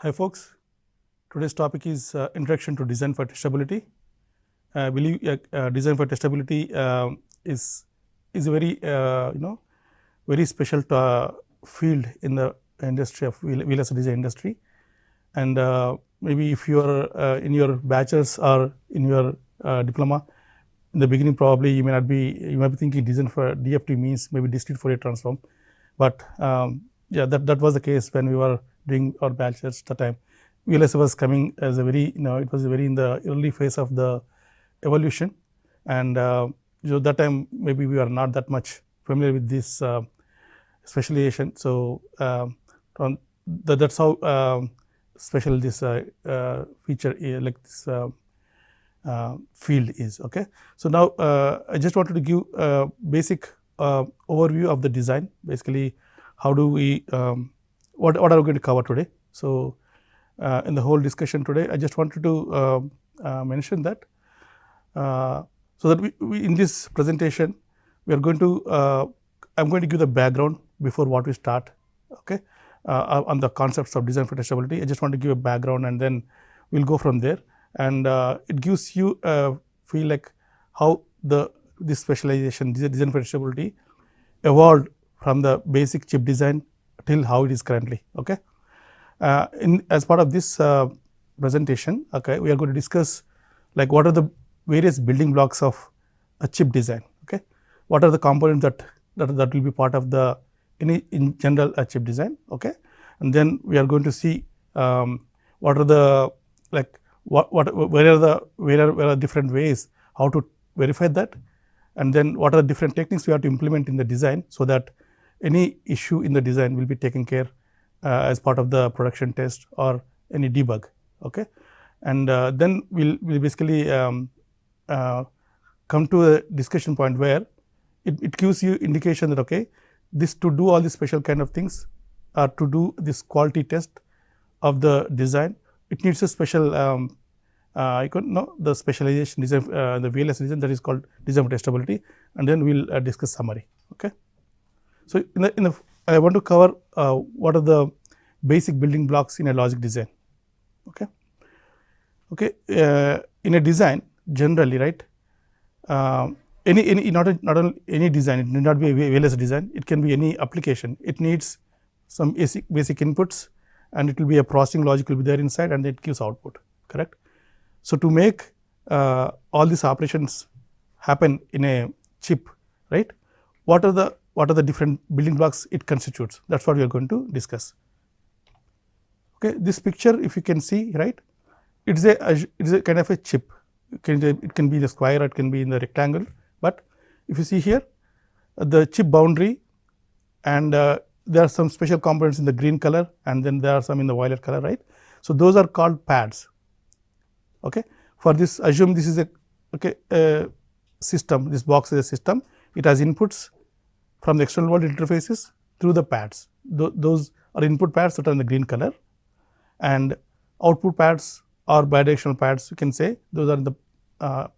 Hi folks, today's topic is introduction to design for testability. I believe design for testability is a very very special field in the industry of VLSI design industry, and maybe if you are in your bachelor's or in your diploma, in the beginning probably you might be thinking design for DFT means maybe discrete Fourier transform, but yeah, that was the case when we were doing our bachelor's at the time. VLSI was coming as a very, it was very in the early phase of the evolution, and that time maybe we are not that much familiar with this specialization. So that's how special this feature like this field is. Okay, so now I just wanted to give a basic overview of the design. Basically, how do we what are we going to cover today? So in the whole discussion today, I just wanted to mention that so that we in this presentation we are going to I'm going to give the background before what we start, okay, on the concepts of design for testability. I just want to give a background and then we'll go from there, and it gives you a feel like how this specialization design for testability evolved from the basic chip design till how it is currently. Okay, as part of this presentation, okay, we are going to discuss like what are the various building blocks of a chip design. Okay, what are the components that will be part of the in general a chip design. Okay, and then we are going to see what are the like where are different ways how to verify that, and then what are the different techniques we have to implement in the design so that any issue in the design will be taken care as part of the production test or any debug. Okay, and then we'll basically come to a discussion point where it gives you indication that okay, this to do all these special kind of things or to do this quality test of the design, it needs a special the specialization design, the VLSI design, that is called design for testability, and then we'll discuss summary. Okay, so I want to cover what are the basic building blocks in a logic design. Okay, in a design generally, right, not only any design, it need not be a VLSI design, it can be any application. It needs some basic inputs, and it will be a processing logic will be there inside, and it gives output, correct. So to make all these operations happen in a chip, right, what are the different building blocks it constitutes? That's what we are going to discuss. Okay, this picture, if you can see, right, it's a kind of a chip. It can be the square, or it can be in the rectangle. But if you see here, the chip boundary, and there are some special components in the green color, and then there are some in the violet color, right. So those are called pads. Okay, for this, assume this is a system. This box is a system. It has inputs from the external world interfaces through the pads. Those are input pads that are in the green color, and output pads or bidirectional pads, you can say, those are in the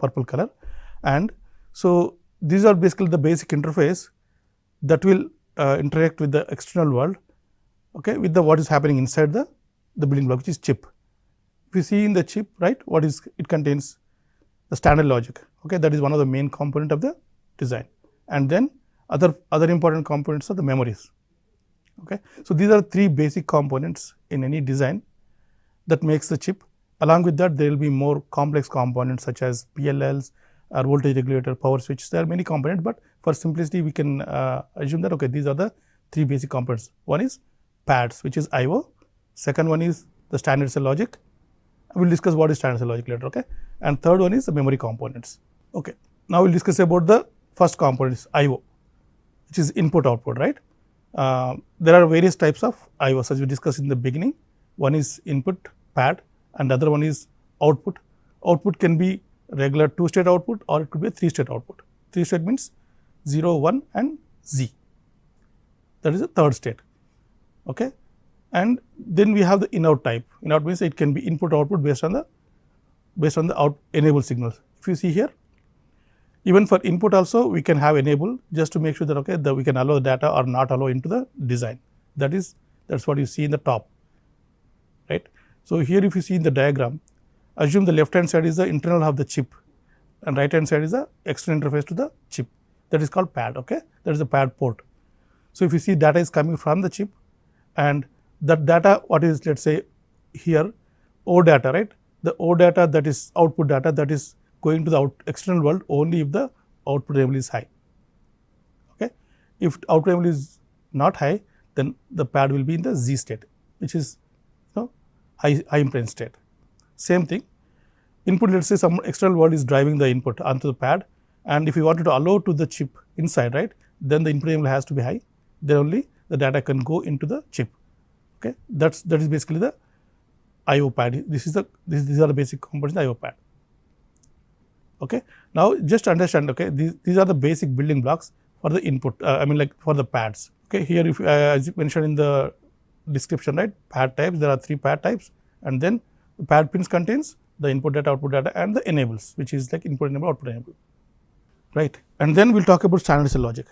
purple color. And so these are basically the basic interface that will interact with the external world, okay, with the what is happening inside the building block, which is chip. If you see in the chip, right, it contains the standard logic. Okay, that is one of the main component of the design, and then other important components are the memories. Okay, so these are three basic components in any design that makes the chip. Along with that, there will be more complex components such as PLLs or voltage regulator, power switch. There are many components, but for simplicity we can assume that okay, these are the three basic components. One is pads, which is I/O. Second one is the standard cell logic. We will discuss what is standard cell logic later. Okay, and third one is the memory components. Okay, now we will discuss about the first component is I/O, which is input output, right. There are various types of I/Os as we discussed in the beginning. One is input pad, and the other one is output. Output can be regular 2-state output, or it could be a 3-state output. 3-state means 0, 1 and Z. That is the third state. Okay, and then we have the in-out type. In-out means it can be input output based on the enable signals. If you see here, even for input also we can have enable, just to make sure that okay, we can allow the data or not allow into the design. That's what you see in the top, right. So, here if you see in the diagram, assume the left hand side is the internal of the chip and right hand side is the external interface to the chip, that is called pad. Okay? That is the pad port. So, if you see data is coming from the chip and that data, what is, let us say here O data, right, the O data, that is output data, that is going to the external world only if the output enable is high. Okay? If output enable is not high, then the pad will be in the Z state, which is high impedance state. Same thing, input, let us say some external world is driving the input onto the pad, and if you wanted to allow to the chip inside, right, then the input enable has to be high, then only the data can go into the chip. Okay? That is basically the IO pad. These are the basic components of the IO pad. Okay? Now, just understand, okay, these are the basic building blocks for the input, I mean like for the pads. Okay? Here if as you mentioned in the description, right, pad types, there are 3 pad types, and then the pad pins contains the input data, output data, and the enables, which is like input enable, output enable, right. And then we will talk about standard cell logic.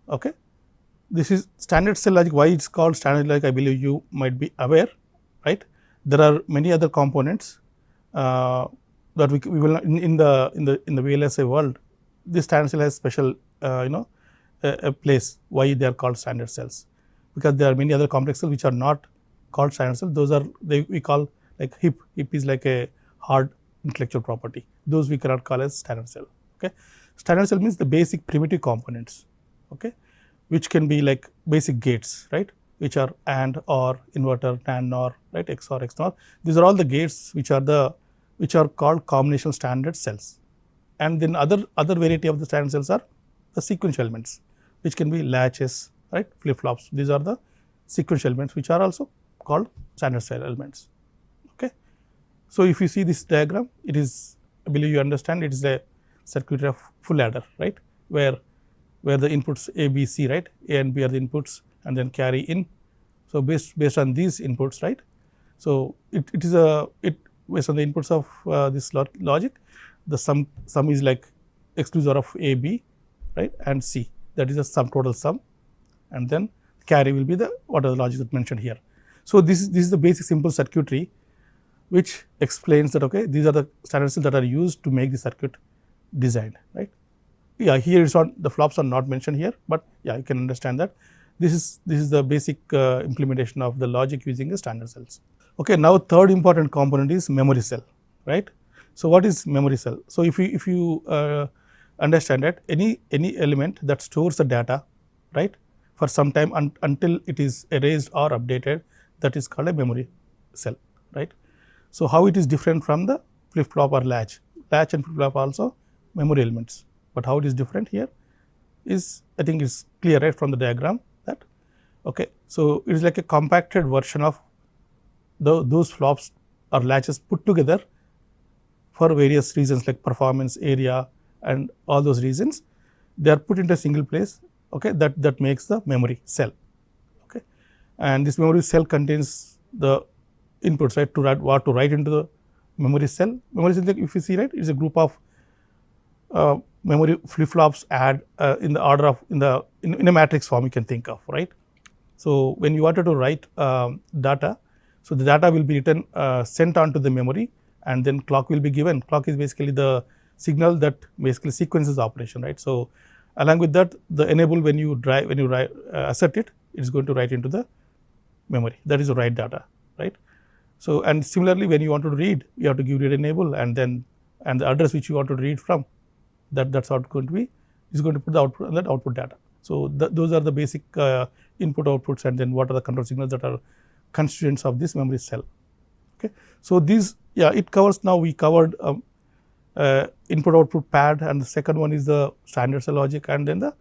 Okay? This is standard cell logic. Why it is called standard logic, I believe you might be aware, right. There are many other components that we will in the VLSI world. This standard cell has special a place why they are called standard cells, because there are many other complex cells which are not called standard cells. Those are we call like HIP. HIP is like a hard intellectual property. Those we cannot call as standard cell. Okay? Standard cell means the basic primitive components, okay, which can be like basic gates, right, which are AND, OR, inverter, NAND, NOR, right, XOR, XNOR. These are all the gates which are called combinational standard cells. And then other variety of the standard cells are the sequential elements, which can be latches, right, flip flops. These are the sequential elements which are also called standard cell elements. Okay? So, if you see this diagram, it is, I believe you understand, it is a circuitry of full adder, right, where the inputs A, B, C, right, A and B are the inputs and then carry in. So, based on these inputs, right. So, it is based on the inputs of this logic, the sum is like exclusive of A, B, right, and C, that is the sum, total sum, and then carry will be the what are the logic that mentioned here. So, this is the basic simple circuitry which explains that, okay, these are the standard cells that are used to make the circuit designed, right. Yeah, here it's not, the flops are not mentioned here, but yeah, you can understand that this is the basic implementation of the logic using the standard cells. Okay, now third important component is memory cell, right. So, what is memory cell? So, if you understand that any element that stores the data, right, for some time until it is erased or updated, that is called a memory cell, right. So, how it is different from the flip flop or latch? Latch and flip flop are also memory elements, but how it is different here is, I think is clear, right, from the diagram that, okay. So, it is like a compacted version of those flops or latches put together for various reasons like performance, area, and all those reasons. They are put into a single place, okay, that makes the memory cell. Okay. And this memory cell contains the inputs, right, to write into the memory cell. Memory cell, if you see, right, it is a group of memory flip flops add in the order of in a matrix form you can think of, right. So, when you wanted to write data, so the data will be written sent on to the memory, and then clock will be given. Clock is basically the signal that basically sequences the operation, right. So, along with that, the enable, when you assert it, it is going to write into the memory, that is the write data, right. So, and similarly, when you want to read, you have to give read enable, and then the address which you want to read from, that's how it's going to be, is going to put the output on that output data. So, those are the basic input outputs, and then what are the control signals that are constituents of this memory cell. Okay. So, these, yeah, it covers, now we covered input output pad, and the second one is the standard cell logic, and then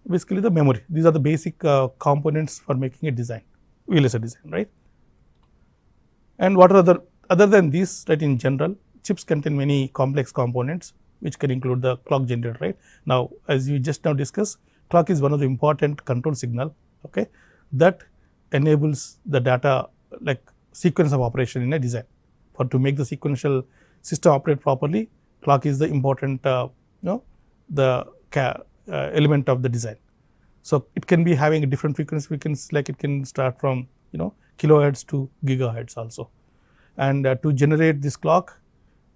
basically the memory. These are the basic components for making a design, VLSI design, right. And what are other than these, right, in general, chips contain many complex components which can include the clock generator, right. Now, as we just now discussed, clock is one of the important control signal, okay, that enables the data like sequence of operation in a design. For to make the sequential system operate properly, clock is the important the element of the design. So, it can be having a different frequency, like it can start from kilohertz to gigahertz also. and to generate this clock,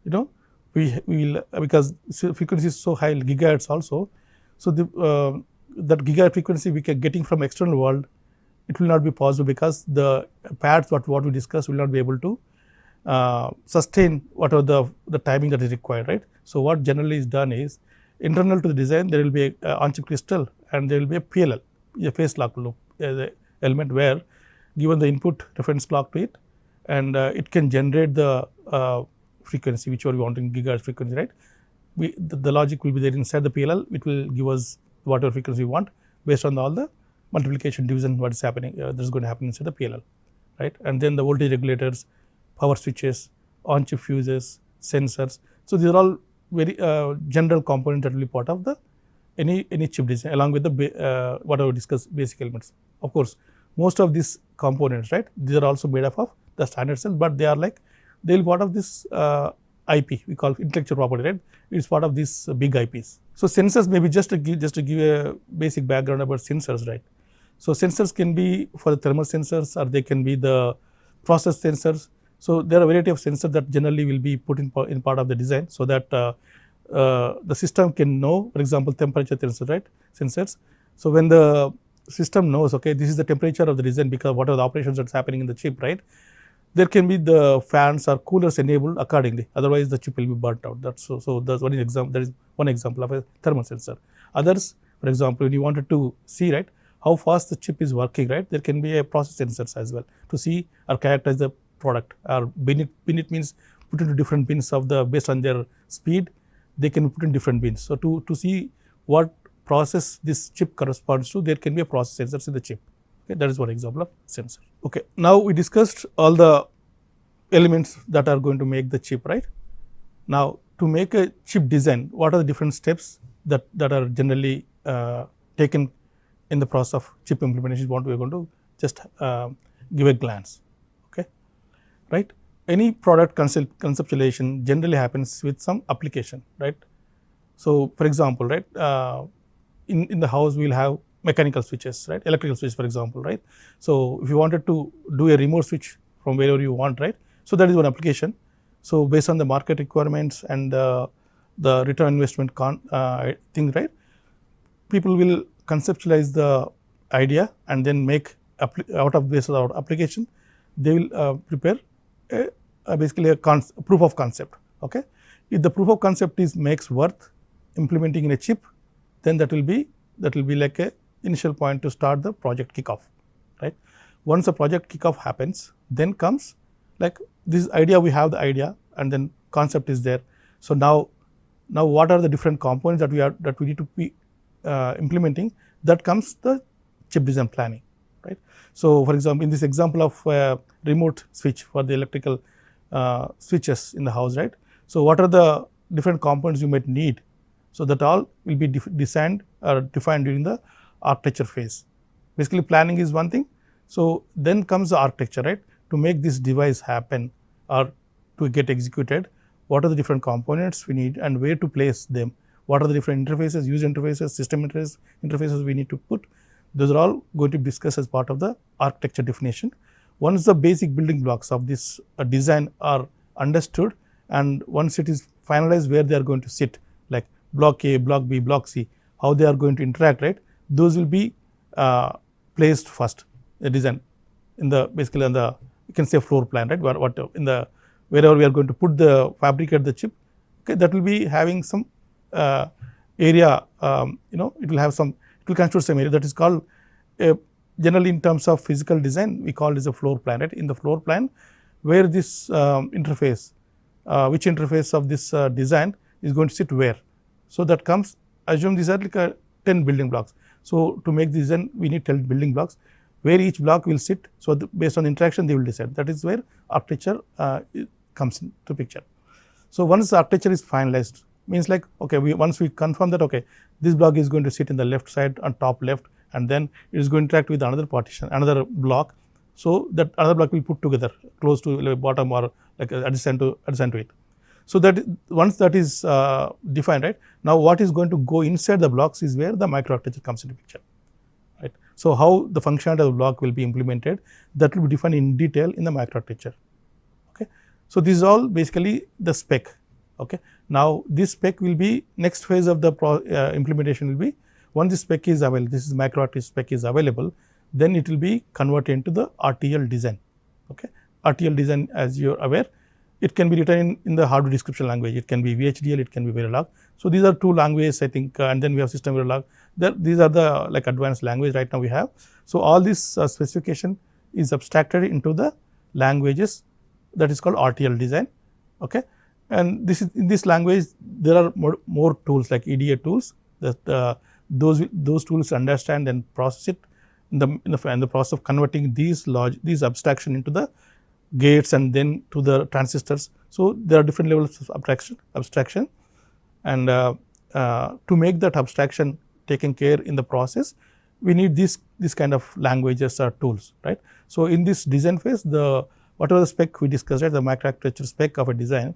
you know, we will, because frequency is so high, gigahertz also. So that gigahertz frequency we can getting from external world, it will not be possible, because the pads what we discussed will not be able to sustain whatever the timing that is required, right. So what generally is done is, internal to the design there will be a on-chip crystal, and there will be a PLL, a phase lock loop element, where given the input reference clock to it, and it can generate the frequency which we want in gigahertz frequency, right. The logic will be there inside the PLL, it will give us whatever frequency we want based on all the multiplication division what is happening that is going to happen inside the PLL, right. And then the voltage regulators, power switches, on-chip fuses, sensors. So these are all very general components that will be part of the any chip design, along with the whatever discussed basic elements. Of course, most of these components, right, these are also made up of the standard cell, but they are like, they will be part of this IP, we call intellectual property, right. It is part of these big IPs. So sensors, maybe just to give a basic background about sensors, right. So sensors can be for the thermal sensors, or they can be the process sensors. So there are a variety of sensors that generally will be put in part of the design, so that the system can know, for example, temperature sensors. So when the system knows, okay, this is the temperature of the design, because what are the operations that's happening in the chip, right, there can be the fans or coolers enabled accordingly, otherwise the chip will be burnt out. So that's one example. That is one example of a thermal sensor. Others, for example, when you wanted to see, right, how fast the chip is working, right, there can be a process sensors as well to see or characterize the product. Or bin it means put into different bins of the, based on their speed, they can put in different bins. So to see what process this chip corresponds to, there can be a process sensors in the chip. Okay, that is one example of sensor. Okay, now we discussed all the elements that are going to make the chip, right. Now to make a chip design, what are the different steps that are generally taken in the process of chip implementation, is what we are going to just give a glance. Okay, right. Any product conceptualization generally happens with some application, right. So for example, right, in the house we will have mechanical switches, right, electrical switch, for example, right. So if you wanted to do a remote switch from wherever you want, right, so that is one application. So based on the market requirements and the return on investment thing, right, people will conceptualize the idea and then make out of this application, they will prepare basically a proof of concept. Okay, if the proof of concept makes worth implementing in a chip, then that will be like a initial point to start the project kickoff, right. Once the project kickoff happens, then comes like this idea, we have the idea, and then concept is there. So now what are the different components that we need to be implementing? That comes the chip design planning, right. So for example, in this example of remote switch for the electrical switches in the house, right. So what are the different components you might need? So that all will be designed or defined during the architecture phase. Basically planning is one thing. So then comes the architecture, right, to make this device happen or to get executed. What are the different components we need and where to place them? What are the different interfaces, user interfaces, system interfaces we need to put? Those are all going to be discussed as part of the architecture definition. Once the basic building blocks of this design are understood, and once it is finalized where they are going to sit, like block A, block B, block C, how they are going to interact, right, those will be placed first, the design in the, basically on the, you can say floor plan, right, what in the, wherever we are going to put fabricate the chip, okay, that will be having some area, it will have some, it will constitute some area that is called, generally in terms of physical design, we call it as a floor plan, right. In the floor plan, where this interface, which interface of this design is going to sit where. So that comes, assume these are like 10 building blocks. So to make this design, we need 10 building blocks, where each block will sit. So based on interaction, they will decide. That is where architecture comes into picture. So once the architecture is finalized, means like, okay, once we confirm that, okay, this block is going to sit in the left side on top left, and then it is going to interact with another partition, another block. So that another block will put together close to the bottom or like adjacent to it. So that once that is defined, right, now what is going to go inside the blocks is where the microarchitecture comes into picture, right. So how the functionality of the block will be implemented, that will be defined in detail in the microarchitecture. Okay. So, this is all basically the spec. Okay. Now, this spec will be next phase of the implementation will be once the spec is available, this is macro spec is available, then it will be converted into the RTL design. Okay. RTL design, as you are aware, it can be written in the hardware description language, it can be VHDL, it can be Verilog. So, these are two languages I think and then we have system Verilog. These are the like advanced language right now we have. So, all this specification is abstracted into the languages that is called RTL design. Okay. And this is in this language there are more tools like EDA tools that those tools understand and process it in the process of converting these abstraction into the gates and then to the transistors. So, there are different levels of abstraction and to make that abstraction taken care in the process, we need this kind of languages or tools, right. So, in this design phase, whatever the spec we discussed, right, the microarchitecture spec of a design,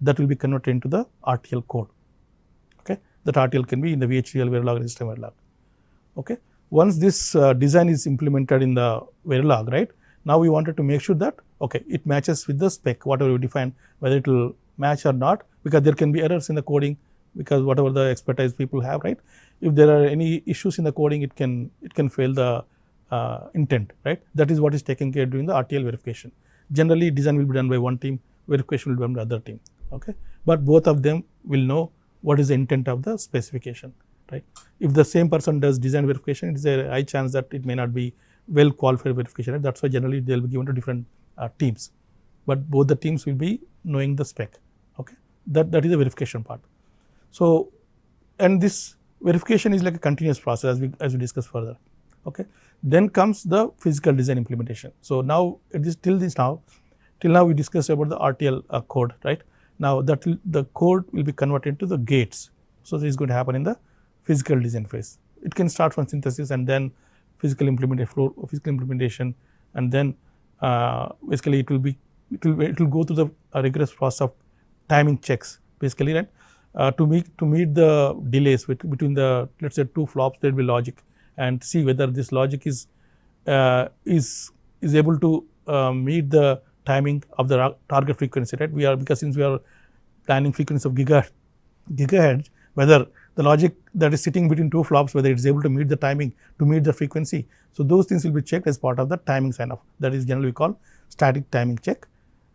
that will be converted into the RTL code. Okay. That RTL can be in the VHDL, Verilog, and system Verilog. Okay. Once this design is implemented in the Verilog, right, now we wanted to make sure that okay, it matches with the spec whatever we define, whether it will match or not, because there can be errors in the coding, because whatever the expertise people have, right. If there are any issues in the coding, it can fail the intent, right. That is what is taken care during the RTL verification. Generally, design will be done by one team, verification will be done by the other team. Okay. But both of them will know what is the intent of the specification, right. If the same person does design verification, it is a high chance that it may not be well qualified verification, right? That is why generally they will be given to different teams, but both the teams will be knowing the spec. Okay. That is the verification part. So, and this verification is like a continuous process as we discuss further. Okay. Then comes the physical design implementation. So, now it is till now we discussed about the RTL code, right. Now, the code will be converted to the gates. So, this is going to happen in the physical design phase. It can start from synthesis and then physical implementation, and then basically it will go through the rigorous process of timing checks basically, right, to meet the delays between the, let us say, two flops. There will be logic and see whether this logic is able to meet the timing of the target frequency, right. Because since we are planning frequency of gigahertz, whether the logic that is sitting between two flops, whether it is able to meet the timing, to meet the frequency. So, those things will be checked as part of the timing sign off, that is generally called static timing check,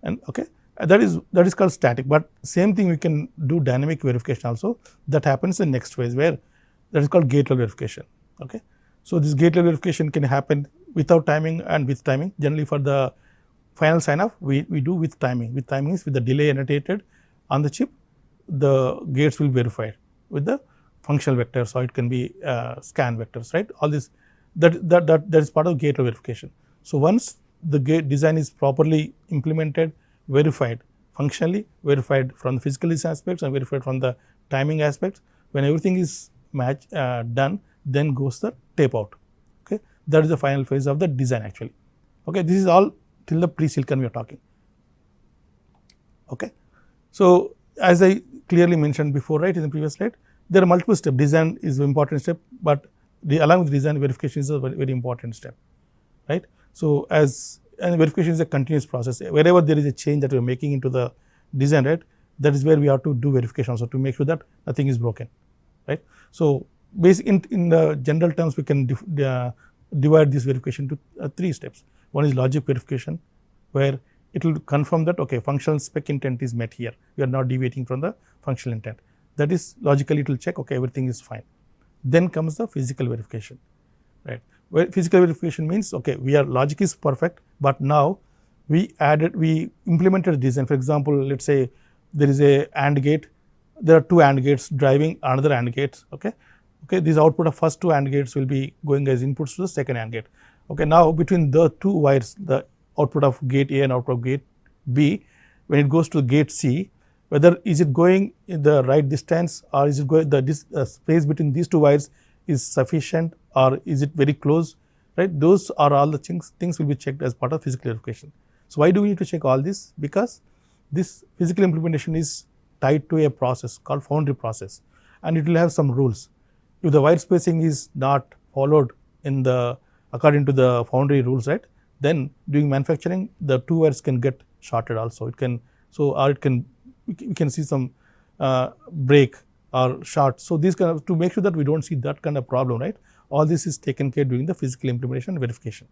and okay, that is called static. But same thing we can do dynamic verification also, that happens in next phase where that is called gate level verification. Okay. So, this gate level verification can happen without timing and with timing. Generally for the final sign off we do with timing. With timing is with the delay annotated on the chip, the gates will be verified with the functional vectors, or it can be scan vectors, right. All this that is part of gate verification. So, once the gate design is properly implemented, verified functionally, verified from the physical design aspects and verified from the timing aspects, when everything is done, then goes the tape out. Okay. That is the final phase of the design actually. Okay. This is all till the pre-silicon we are talking. Okay. So, as I clearly mentioned before, right, in the previous slide, there are multiple steps. Design is an important step, but along with design, verification is a very important step, right. So, and verification is a continuous process. Wherever there is a change that we are making into the design, right, that is where we have to do verification also to make sure that nothing is broken, right. So, in the general terms, we can divide this verification to three steps. One is logic verification, where it will confirm that okay, functional spec intent is met here, we are not deviating from the functional intent. That is logically it will check okay, everything is fine. Then comes the physical verification, right, where physical verification means okay, logic is perfect, but now we implemented design. For example, let us say there is a AND gate, there are two AND gates driving another AND gate. Okay. Okay, this output of first two AND gates will be going as inputs to the second AND gate. Okay, now between the two wires, the output of gate A and output of gate B, when it goes to gate C, whether is it going in the right distance, or is it going the space between these two wires is sufficient, or is it very close, right. Those are all the things will be checked as part of physical verification. So, why do we need to check all this? Because this physical implementation is tied to a process called foundry process, and it will have some rules. If the wire spacing is not followed according to the foundry rules, right, then during manufacturing the two wires can get shorted also. It can So, or it can we can see some break or short. So, these kind of, to make sure that we do not see that kind of problem, right, all this is taken care during the physical implementation and verification.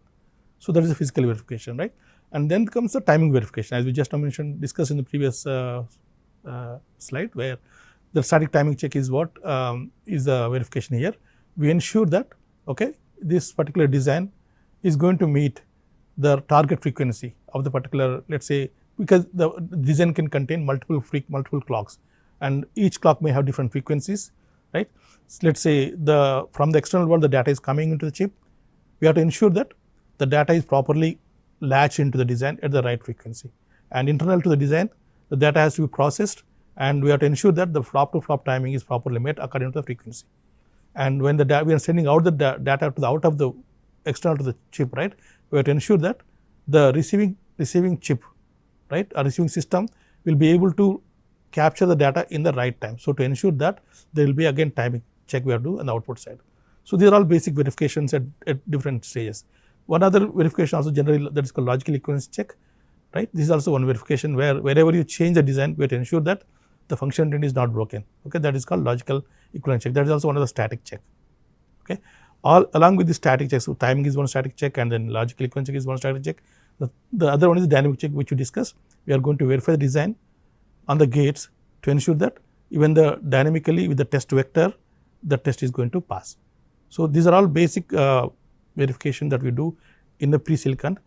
So, that is the physical verification, right, and then comes the timing verification, as we just mentioned, discussed in the previous slide, where the static timing check is what is the verification here. We ensure that this particular design is going to meet the target frequency of the particular, let us say, because the design can contain multiple clocks, and each clock may have different frequencies, right. So, let us say from the external world the data is coming into the chip, we have to ensure that the data is properly latched into the design at the right frequency, and internal to the design the data has to be processed, and we have to ensure that the flop to flop timing is properly met according to the frequency. And when we are sending out the data to the out of the external to the chip, right, we have to ensure that the receiving chip, right, or receiving system will be able to capture the data in the right time. So, to ensure that there will be again timing check we have to do on the output side. So, these are all basic verifications at different stages. One other verification also generally, that is called logical equivalence check, right. This is also one verification where wherever you change the design, we have to ensure that the functionality is not broken. That is called logical equivalence check. That is also one of the static check. All along with the static checks, so timing is one static check, and then logical equivalence check is one static check. The other one is dynamic check, which we discussed. We are going to verify the design on the gates to ensure that even the dynamically with the test vector, the test is going to pass. So, these are all basic verification that we do in the pre-silicon,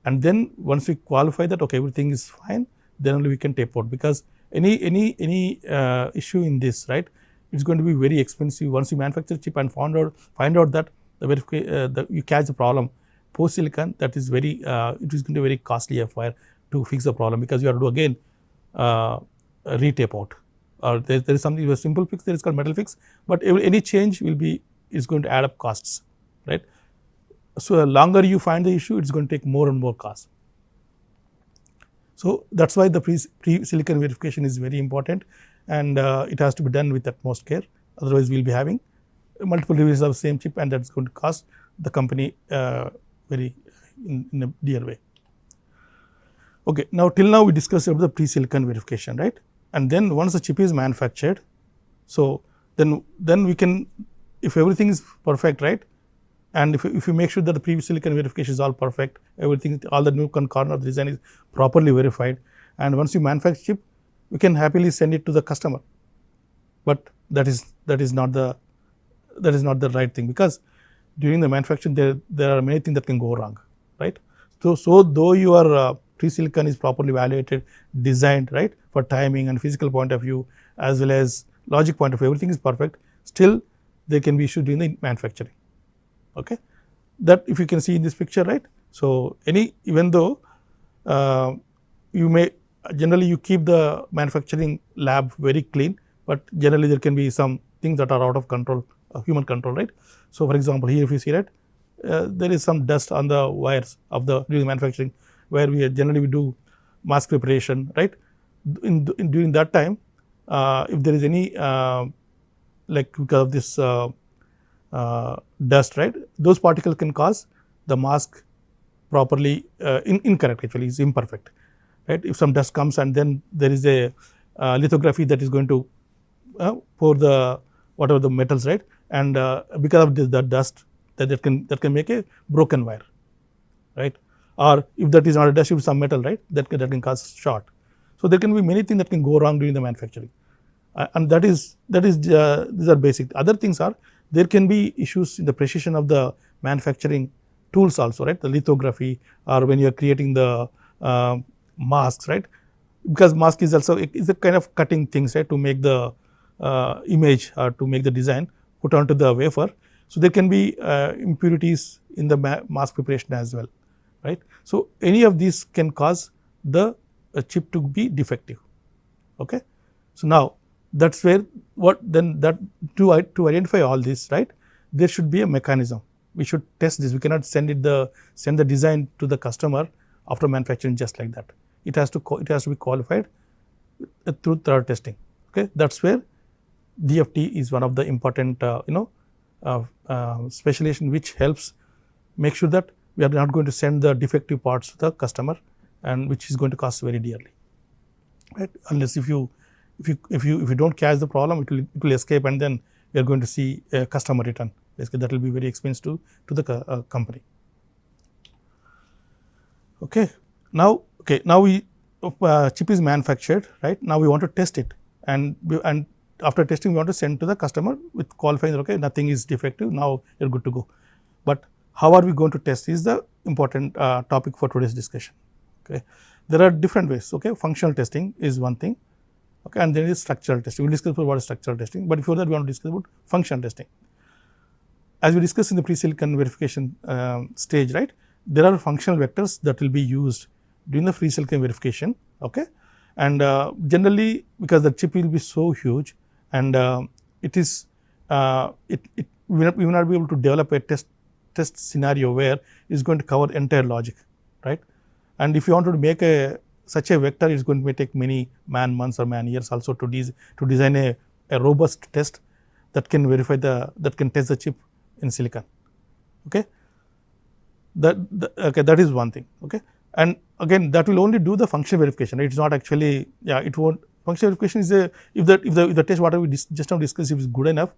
and then once we qualify that everything is fine, then only we can tape out, because any issue in this, right, it is going to be very expensive. Once you manufacture chip and find out that you catch the problem post silicon, that is very it is going to be very costly affair to fix the problem, because you have to do again retape out, or there is something, a simple fix, there is called metal fix, but any change is going to add up costs, right. So, the longer you find the issue, it is going to take more and more cost. So, that is why the pre-silicon verification is very important, and it has to be done with utmost care, otherwise we will be having multiple releases of the same chip, and that is going to cost the company very in a dear way. Now till now we discussed about the pre-silicon verification, right, and then once the chip is manufactured, so then we can, if everything is perfect, right, and if you make sure that the pre-silicon verification is all perfect, everything, all the new corner of the design is properly verified, and once you manufacture chip, we can happily send it to the customer. But that is not the right thing, because during the manufacturing there are many things that can go wrong, right. So though your pre-silicon is properly evaluated, designed, right, for timing and physical point of view as well as logic point of view, everything is perfect, still there can be issues during the manufacturing. That if you can see in this picture, right. So, even though you may generally you keep the manufacturing lab very clean, but generally there can be some things that are out of control, human control, right. So, for example, here if you see that there is some dust on the wires of during the manufacturing, where we generally do mask preparation, right. During that time, if there is any like because of this dust, right, those particles can cause the mask properly incorrect, actually is imperfect, right. If some dust comes and then there is a lithography that is going to pour the whatever the metals, right, and because of the dust that can make a broken wire, right, or if that is not a dust, if some metal, right, that can cause short. So, there can be many things that can go wrong during the manufacturing, and these are basic. Other things are, there can be issues in the precision of the manufacturing tools also, right, the lithography, or when you are creating the masks, right, because mask is also is a kind of cutting things, right, to make the image or to make the design put onto the wafer. So, there can be impurities in the mask preparation as well, right. So, any of these can cause the chip to be defective. So, now that is where to identify all this, right, there should be a mechanism. We should test this. We cannot send the design to the customer after manufacturing just like that. It has to be qualified through thorough testing. That is where DFT is one of the important specialization which helps make sure that we are not going to send the defective parts to the customer, and which is going to cost very dearly. right? Unless if you don't catch the problem, it will escape, and then you are going to see a customer return. Basically, that will be very expensive to the company. Okay. Now we chip is manufactured, right? Now we want to test it, and after testing we want to send to the customer with qualifying that okay, nothing is defective, now you are good to go. But how are we going to test is the important topic for today's discussion. Okay. There are different ways. Okay. Functional testing is one thing, okay, and there is structural testing. We will discuss about what is structural testing, but before that we want to discuss about functional testing. As we discussed in the pre-silicon verification stage, right, there are functional vectors that will be used during the free silicon verification, okay, and generally because the chip will be so huge, and it is we will not be able to develop a test scenario where it is going to cover entire logic, right? And if you want to make such a vector, it is going to take many months or years also to design a robust test that can verify that can test the chip in silicon. Okay, that is one thing. Okay, and again that will only do the functional verification. It is not actually, it won't. Functional verification is if the test whatever we just now discussed, if is good enough,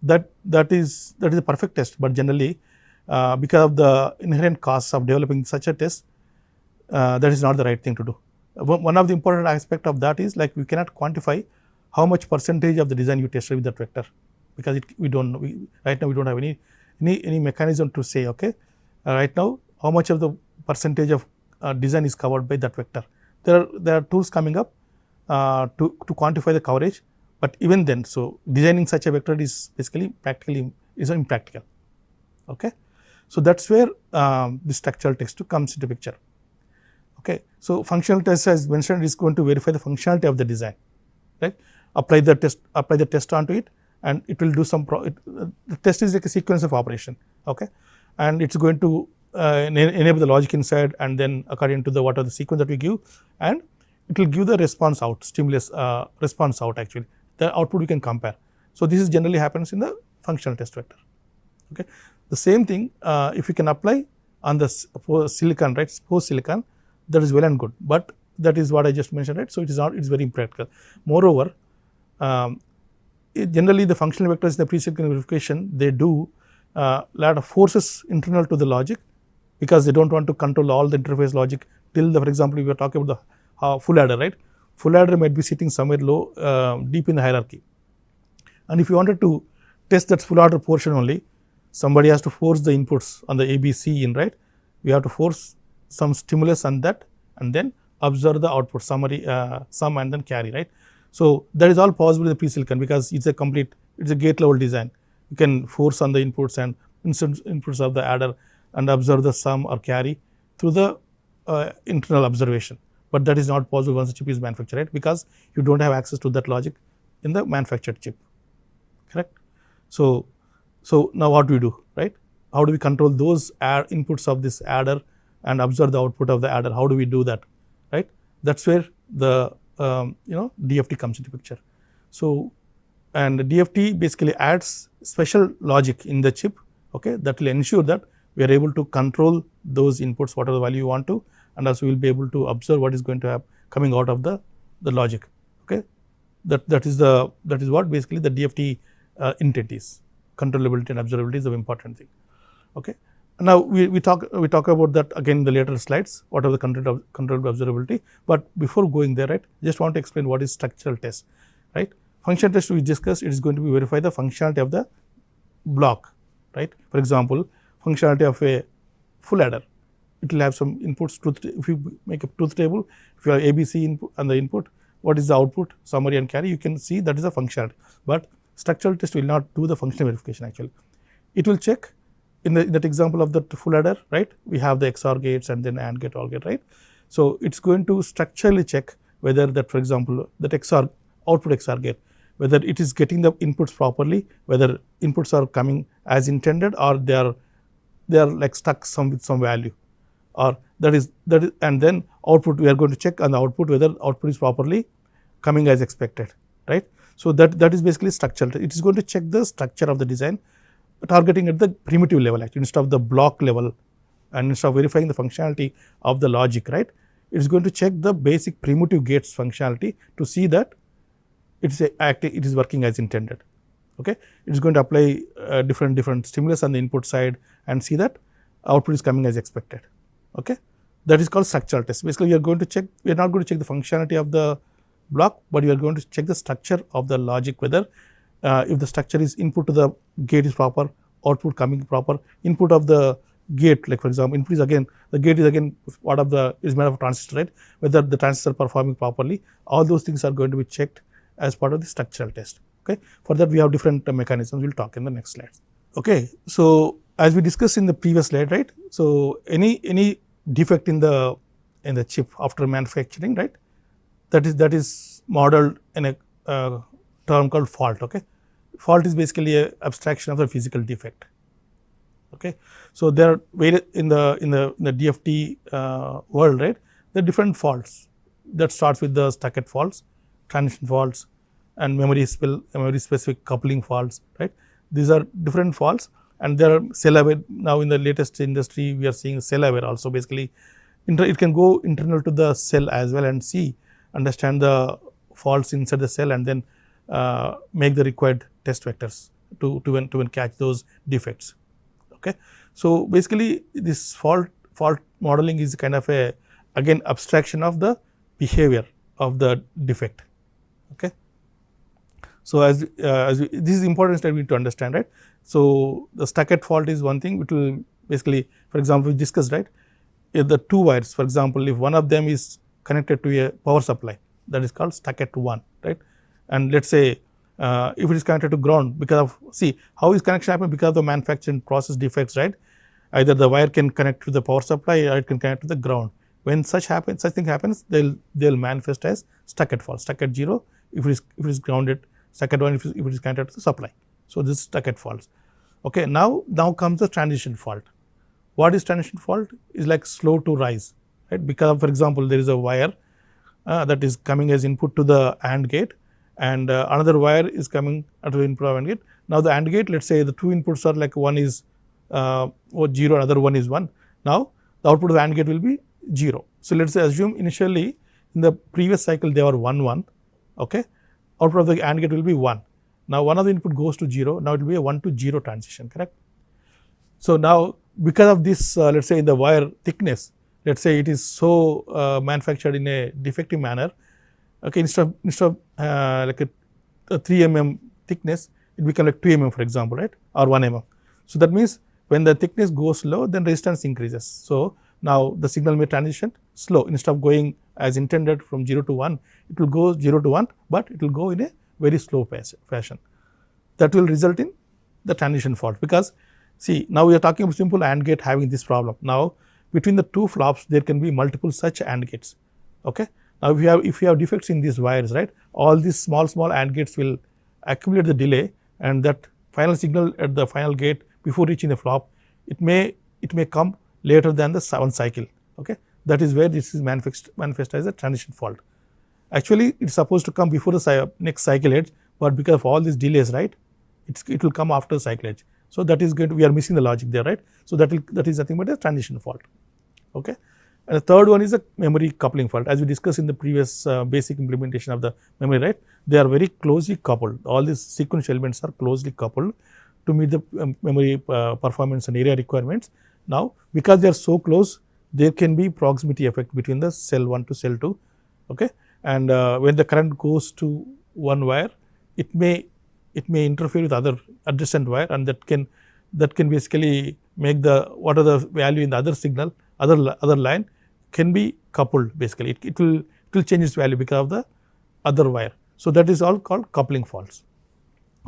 that is a perfect test. But generally, because of the inherent costs of developing such a test, that is not the right thing to do. One of the important aspect of that is like we cannot quantify how much percentage of the design you tested with that vector, because we don't know. Right now we don't have any mechanism to say, okay, right now how much of the percentage of design is covered by that vector. There are tools coming up to quantify the coverage, but even then, so designing such a vector is basically practically is impractical. Okay, so that's where the structural test comes into picture. Okay, so functional test, as mentioned, is going to verify the functionality of the design, right? Apply the test onto it, and it will do some. The test is like a sequence of operation. Okay, and it's going to enable the logic inside, and then according to what are the sequence that we give, and it will give the response out, stimulus response out. Actually, the output we can compare. So this is generally happens in the functional test vector. Okay, the same thing if you can apply on the silicon, right? Post silicon, that is well and good, but that is what I just mentioned, right? So it is not. It's very impractical. Moreover, generally the functional vectors in the pre-silicon verification, they do lot of forces internal to the logic, because they don't want to control all the interface logic till for example, we were talking about the full adder, right? Full adder might be sitting somewhere low, deep in the hierarchy, and if you wanted to test that full adder portion only, somebody has to force the inputs on the ABC in, right? We have to force some stimulus on that, and then observe the output summary, sum and then carry, right? So that is all possible in the pre-silicon, because it's a gate level design. You can force on the inputs and inputs of the adder and observe the sum or carry through the internal observation, but that is not possible once the chip is manufactured, right? Because you don't have access to that logic in the manufactured chip, correct? So now what do we do, right? How do we control those inputs of this adder and observe the output of the adder? How do we do that, right? That's where the DFT comes into picture. So, and the DFT basically adds special logic in the chip, okay, that will ensure that we are able to control those inputs, whatever value you want to, and also we will be able to observe what is going to have coming out of the logic. Okay, that is what basically the DFT intent is. Controllability and observability is the important thing. Okay, now we talk about that again in the later slides. What are the controllable observability? But before going there, right, just want to explain what is structural test, right? Functional test we discussed, it is going to be verify the functionality of the block, right? For example, functionality of a full adder, it will have some inputs. If you make a truth table, if you have ABC input and the input, what is the output, summary and carry, you can see that is a functionality. But structural test will not do the functional verification actually. It will check in that example of the full adder, right? We have the XOR gates and then AND gate, OR gate, right? So it's going to structurally check whether that, for example, that output XOR gate, whether it is getting the inputs properly, whether inputs are coming as intended, or they are like stuck with some value, or that is, and then output, we are going to check on the output whether output is properly coming as expected, right? So that is basically structural. It is going to check the structure of the design, targeting at the primitive level actually, instead of the block level, and instead of verifying the functionality of the logic, right? it is going to check the basic primitive gates functionality to see that it is working as intended. Okay. It is going to apply different stimulus on the input side and see that output is coming as expected. Okay. That is called structural test. Basically, we are going to check, we are not going to check the functionality of the block, but we are going to check the structure of the logic, whether if the structure is input to the gate is proper, output coming proper, input of the gate, like for example, input is again, the gate is again part of the, is made of a transistor, right, whether the transistor performing properly, all those things are going to be checked as part of the structural test. Okay. For that we have different mechanisms, we will talk in the next slides. Okay. So, as we discussed in the previous slide, right, so any defect in the chip after manufacturing, right, that is modeled in a term called fault. Okay. Fault is basically a abstraction of the physical defect. Okay. So, there are various in the DFT world, right, there are different faults that starts with the stucket faults, transition faults, and memory specific coupling faults, right. These are different faults, and there are cell aware. Now in the latest industry we are seeing cell aware also. Basically it can go internal to the cell as well and understand the faults inside the cell, and then make the required test vectors to catch those defects. Okay. So, basically this fault modeling is kind of a again abstraction of the behavior of the defect. Okay. So, as this is important step we need to understand, right. So, the stucket fault is one thing, which will basically, for example, we discussed, right, if the two wires, for example, if one of them is connected to a power supply, that is called stucket 1, right, and let us say if it is connected to ground, because of, see how is connection happen, because of the manufacturing process defects, right, either the wire can connect to the power supply or it can connect to the ground. When such thing happens, they will manifest as stucket fault, stucket 0 if it is grounded, stucket 1 if it is connected to the supply. So, this is stucket faults. Okay. Now comes the transition fault. What is transition fault? Is like slow to rise, right, because of, for example, there is a wire that is coming as input to the AND gate, and another wire is coming to the input of AND gate. Now, the AND gate, let us say the two inputs are like one is 0, another one is 1. Now, the output of the AND gate will be 0. So, let us say assume initially in the previous cycle they were 1 1, okay, output of the AND gate will be 1. Now, one of the input goes to 0, now it will be a 1 to 0 transition, correct. So, now because of this let us say in the wire thickness, let us say it is so manufactured in a defective manner, okay, instead of like a 3 mm thickness, it becomes like 2 mm for example, right, or 1 mm. So, that means when the thickness goes low, then resistance increases. So, now the signal may transition slow, instead of going as intended from 0 to 1, it will go 0 to 1, but it will go in a very slow fashion. That will result in the transition fault, because see now we are talking about simple AND gate having this problem. Now, between the two flops there can be multiple such AND gates. Okay. Now, if you have defects in these wires, right, all these small AND gates will accumulate the delay, and that final signal at the final gate before reaching the flop, it may come later than the 7th cycle. Okay. That is where this is manifest as a transition fault. Actually, it is supposed to come before the next cycle edge, but because of all these delays, right, it will come after the cycle edge. So, that is going to, we are missing the logic there, right. So, that is nothing but a transition fault. Okay. And the third one is a memory coupling fault. As we discussed in the previous basic implementation of the memory, right, they are very closely coupled. All these sequential elements are closely coupled to meet the memory performance and area requirements. Now, because they are so close, there can be proximity effect between the cell 1 to cell 2. Okay. And when the current goes to one wire, it may interfere with other adjacent wire, and that can basically make the what are the value in the other signal, other line can be coupled. Basically, it will change its value because of the other wire. So, that is all called coupling faults.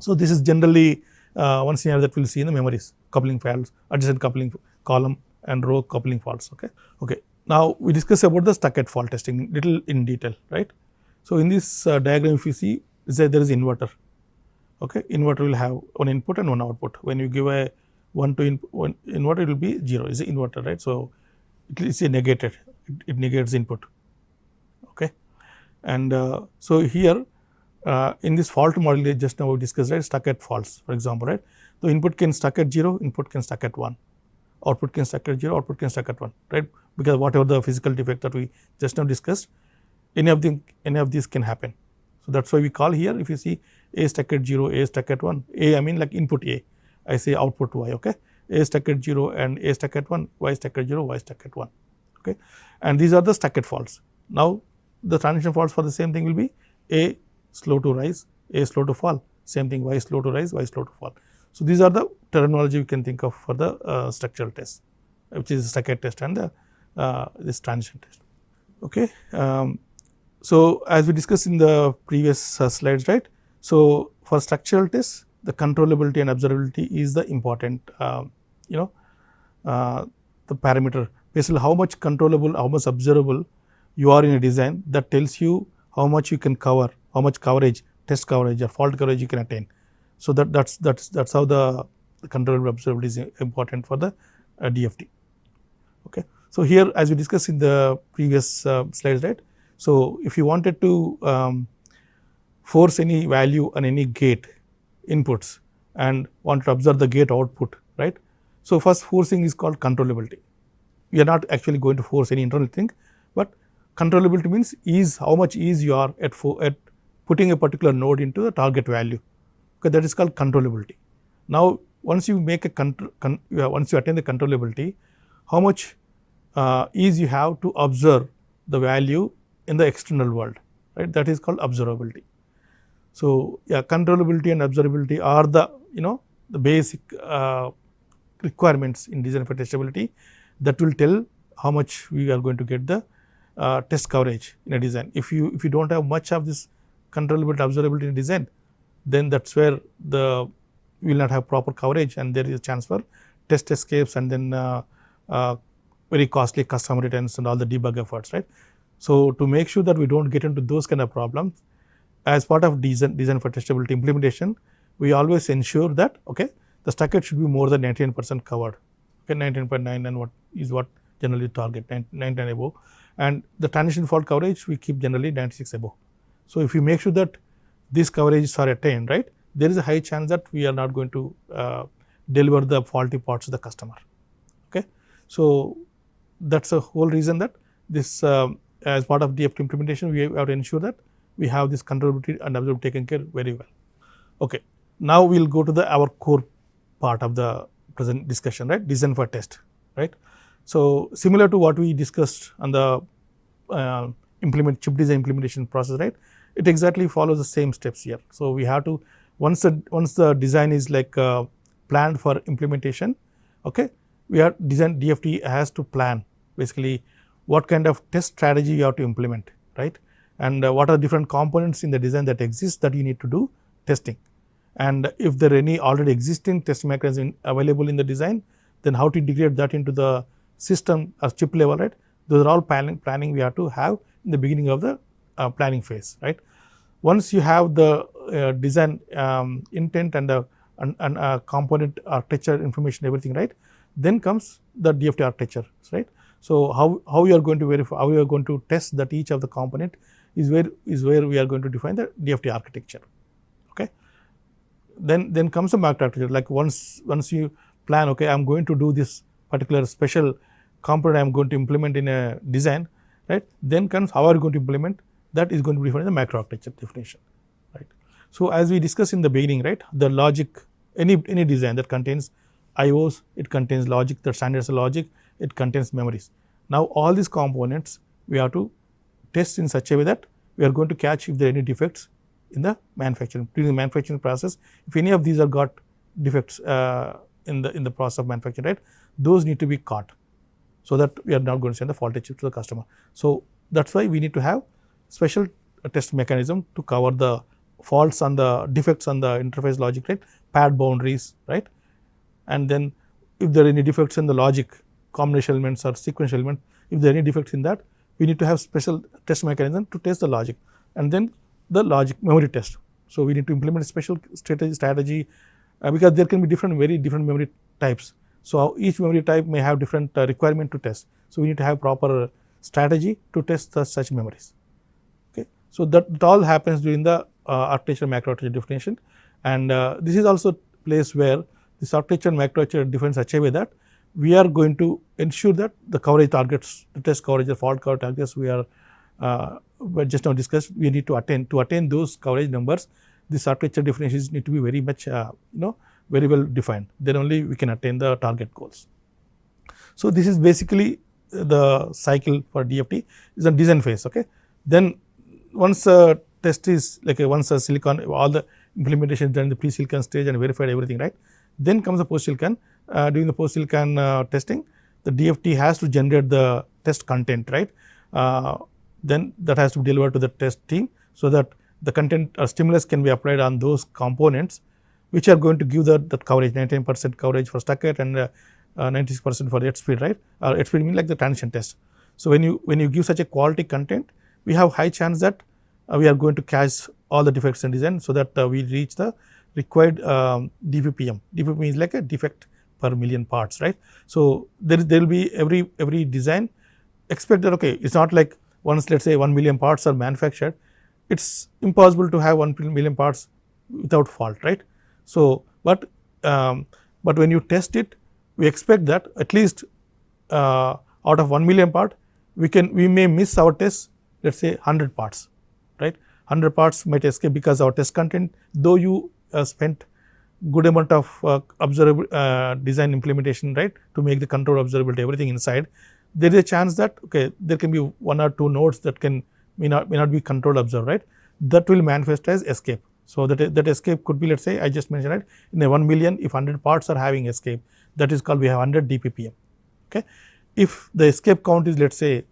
So, this is generally one scenario that we will see in the memories, coupling faults, adjacent coupling column and row coupling faults. Okay. Now, we discuss about the stucket fault testing little in detail, right. So, in this diagram if you see, there is inverter. Okay. Inverter will have one input and one output. When you give a 1 to one inverter, it will be 0, is the inverter, right. So, it is negated, it negates input. Okay. And so, here in this fault model just now we discussed, right, stuck at faults for example, right. The input can stuck at 0, input can stuck at 1. output can stuck at 0, output can stuck at 1, right, because whatever the physical defect that we just now discussed, any of these can happen. So, that is why we call here, if you see A stuck at 0, A stuck at 1, A I mean like input A, I say output Y, okay, A stuck at 0 and A stuck at 1, Y stuck at 0, Y stuck at 1, okay, and these are the stuck at faults. Now, the transition faults for the same thing will be A slow to rise, A slow to fall, same thing Y slow to rise, Y slow to fall. So, these are the terminology we can think of for the structural test, which is stuck at test and the this transition test, okay. So, as we discussed in the previous slides, right. So, for structural tests, the controllability and observability is the important the parameter, basically how much controllable, how much observable you are in a design, that tells you how much you can cover, how much coverage, test coverage or fault coverage you can attain. So, that's how the controllable observability is important for the DFT, okay. So, here as we discussed in the previous slides, right. So, if you wanted to force any value on any gate inputs and want to observe the gate output, right. So, first forcing is called controllability. We are not actually going to force any internal thing, but controllability means ease, how much ease you are at putting a particular node into the target value, okay, that is called controllability. Now, once you make a once you attain the controllability, how much ease you have to observe the value in the external world, right, that is called observability. So, yeah, controllability and observability are the the basic requirements in design for testability that will tell how much we are going to get the test coverage in a design. If you do not have much of this controllability, observability in design, then that is where we will not have proper coverage and there is a chance for test escapes and then very costly custom returns and all the debug efforts, right. So, to make sure that we do not get into those kind of problems, as part of design for testability implementation, we always ensure that okay, the stucket should be more than 99% covered, okay, 99.9 and what generally target 99 above, and the transition fault coverage we keep generally 96 above. So, if you make sure that these coverages are attained, right, there is a high chance that we are not going to deliver the faulty parts to the customer, okay. So, that is the whole reason that this as part of DFT implementation, we have to ensure that we have this controllability and observability taken care very well. Okay. Now, we will go to our core part of the present discussion, right, design for test, right. So, similar to what we discussed on the chip design implementation process, right, it exactly follows the same steps here. So, we have to once the design is like planned for implementation, okay, we have DFT has to plan basically what kind of test strategy you have to implement, right, and what are different components in the design that exist that you need to do testing, and if there are any already existing test mechanism available in the design, then how to integrate that into the system or chip level, right. Those are all planning we have to have in the beginning of the planning phase, right. Once you have the design intent and the component architecture information, everything, right, then comes the DFT architecture, right. So, how you are going to verify, how you are going to test that each of the component is where we are going to define the DFT architecture, okay. Then comes the market architecture, like once you plan, okay, I am going to do this particular special component I am going to implement in a design, right, then comes how are you going to implement, that is going to be defined in the macro architecture definition, right. So, as we discussed in the beginning, right, the logic, any design that contains IOs, it contains logic, that standards logic, it contains memories. Now, all these components we have to test in such a way that we are going to catch if there are any defects in the manufacturing, during the manufacturing process. If any of these are got defects in the process of manufacturing, right, those need to be caught, so that we are not going to send the faulty chip to the customer. So, that is why we need to have special test mechanism to cover the faults on the defects on the interface logic, right, pad boundaries, right, and then if there are any defects in the logic, combination elements or sequential element, if there are any defects in that, we need to have special test mechanism to test the logic, and then the logic memory test. So, we need to implement a special strategy because there can be very different memory types. So, each memory type may have different requirement to test. So, we need to have proper strategy to test such memories, okay. So, that all happens during the architecture macro architecture definition, and this is also place where this architecture and macro architecture defines such a way that we are going to ensure that the coverage targets, the test coverage, the fault coverage targets we are just now discussed, we need to attain. To attain those coverage numbers, this architecture definitions need to be very much very well defined. Then only we can attain the target goals. So this is basically the cycle for DFT is a design phase. Okay. Then once a test is like once a silicon, all the implementation is done in the pre-silicon stage and verified everything, right. Then comes the post-silicon. During the post-silicon testing, the DFT has to generate the test content, right. Then that has to be delivered to the test team, so that the content or stimulus can be applied on those components which are going to give that coverage, 99% coverage for Stuckert and 96% for the H-speed, right. H-speed means like the transition test. So when you give such a quality content, we have high chance that we are going to catch all the defects in design, so that we reach the required DPPM. DPPM is like a defect per million parts, right. So there will be every design expect that, okay, it's not like once let's say 1 million parts are manufactured, it's impossible to have 1 million parts without fault, right. So but when you test it, we expect that at least out of 1 million part, we may miss our test, let's say 100 parts, right. 100 parts might escape because our test content, though you spent good amount of observable design implementation, right, to make the control observability, everything inside, there is a chance that, okay, there can be 1 or 2 nodes that may not be controlled observed, right. That will manifest as escape. So that escape could be, let's say I just mentioned, right, in a 1 million, if 100 parts are having escape, that is called, we have 100 DPPM. Okay. If the escape count is, let's say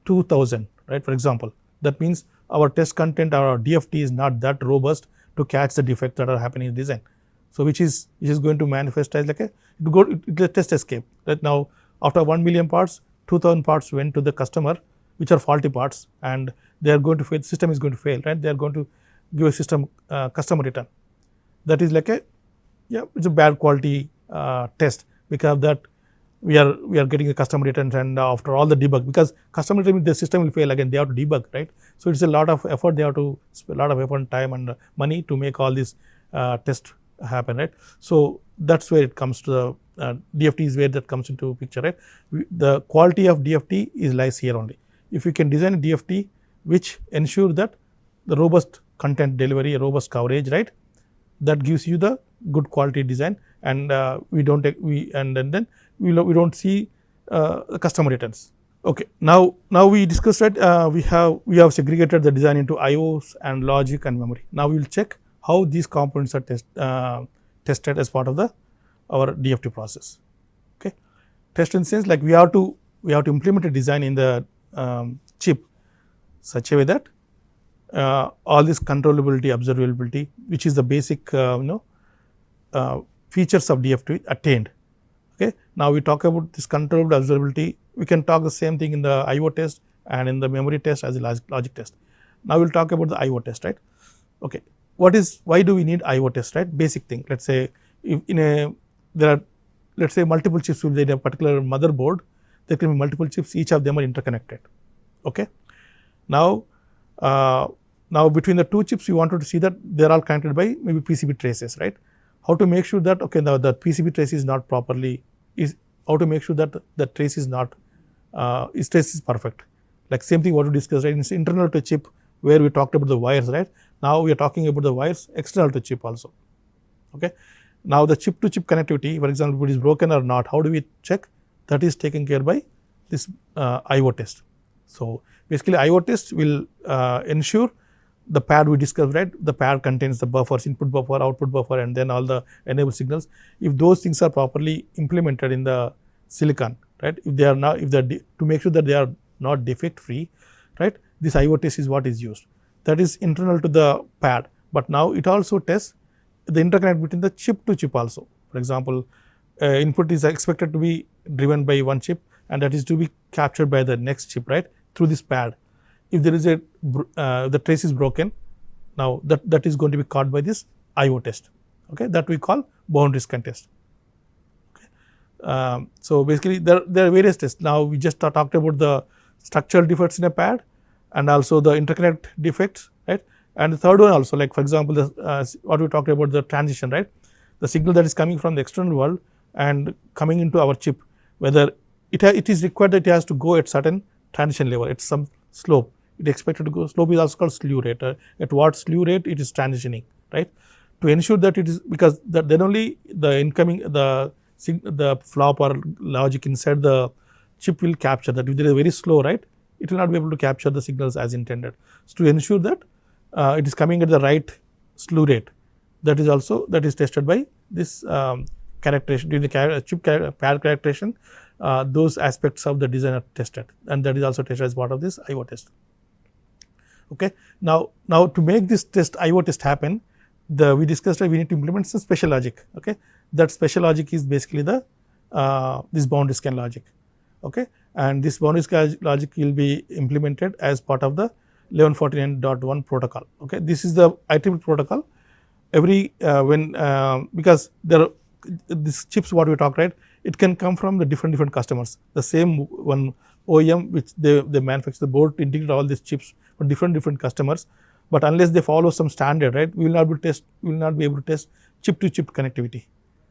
2000, right, for example, that means our test content or our DFT is not that robust to catch the defects that are happening in design. So which is going to manifest as like a test escape. Right now, after 1 million parts, 2000 parts went to the customer, which are faulty parts, and they are going to fail. System is going to fail, right? They are going to give a system customer return. That is like it's a bad quality test, because of that we are getting the customer returns, and after all the debug, because customer return, the system will fail again, they have to debug, right? So it's a lot of effort. They have to spend a lot of effort, time, and money to make all this test happen, right? So that's where it comes to the DFT is where that comes into picture, right? The quality of DFT lies here only. If you can design a DFT which ensure that the robust content delivery, a robust coverage, right, that gives you the good quality design, and we don't see customer returns. Okay, now we discussed that we have segregated the design into IOs and logic and memory. Now we will check how these components are tested as part of our DFT process. Okay, test in the sense like we have to implement a design in the chip such a way that all this controllability, observability, which is the basic features of DFT attained. Okay, now we talk about this controllable observability. We can talk the same thing in the IO test and in the memory test as a logic test. Now we'll talk about the IO test, right? Okay, why do we need IO test, right? Basic thing. Let's say if there are, let's say, multiple chips within a particular motherboard. There can be multiple chips. Each of them are interconnected. Okay. Now between the 2 chips, you wanted to see that they're all connected by maybe PCB traces, right? How to make sure that, okay, now the PCB trace is not properly, how to make sure that the trace is not, its trace is perfect. Like same thing what we discussed, right? It's internal to chip where we talked about the wires, right? Now we are talking about the wires external to chip also. Okay. Now the chip to chip connectivity, for example, if it is broken or not, how do we check? That is taken care by this IO test. So basically IO test will ensure the pad we discussed, right? The pad contains the buffers, input buffer, output buffer, and then all the enable signals. If those things are properly implemented in the silicon, right? If they are not, to make sure that they are not defect free, right? This IO test is what is used. That is internal to the pad, but now it also tests the interconnect between the chip to chip also. For example, input is expected to be driven by one chip, and that is to be captured by the next chip, right, through this pad. If there is the trace is broken, now that is going to be caught by this IO test. Okay, that we call boundary scan test. Okay. So basically there are various tests. Now we just talked about the structural defects in a pad and also the interconnect defects, right? And the third one also, like for example, what we talked about, the transition, right? The signal that is coming from the external world and coming into our chip. whether it is required that it has to go at certain transition level, at some slope. It is expected to go, slope is also called slew rate. At what slew rate it is transitioning, right? To ensure that it is, because then only the incoming, the flop or logic inside the chip will capture that. If it is very slow, right, it will not be able to capture the signals as intended. So, to ensure that it is coming at the right slew rate, that is also, that is tested by this characterization, during the chip pad characterization, those aspects of the design are tested, and that is also tested as part of this I/O test. Okay. Now to make this test I/O test happen, we discussed that we need to implement some special logic. Okay. That special logic is basically the this boundary scan logic. Okay. And this boundary scan logic will be implemented as part of the 1149.1 protocol. Okay. This is the IEEE protocol. Every because there are these chips what we talked, right, it can come from the different customers. The same one OEM which they manufacture the board to integrate all these chips for different customers, but unless they follow some standard, right, we will not be able to test chip to chip connectivity.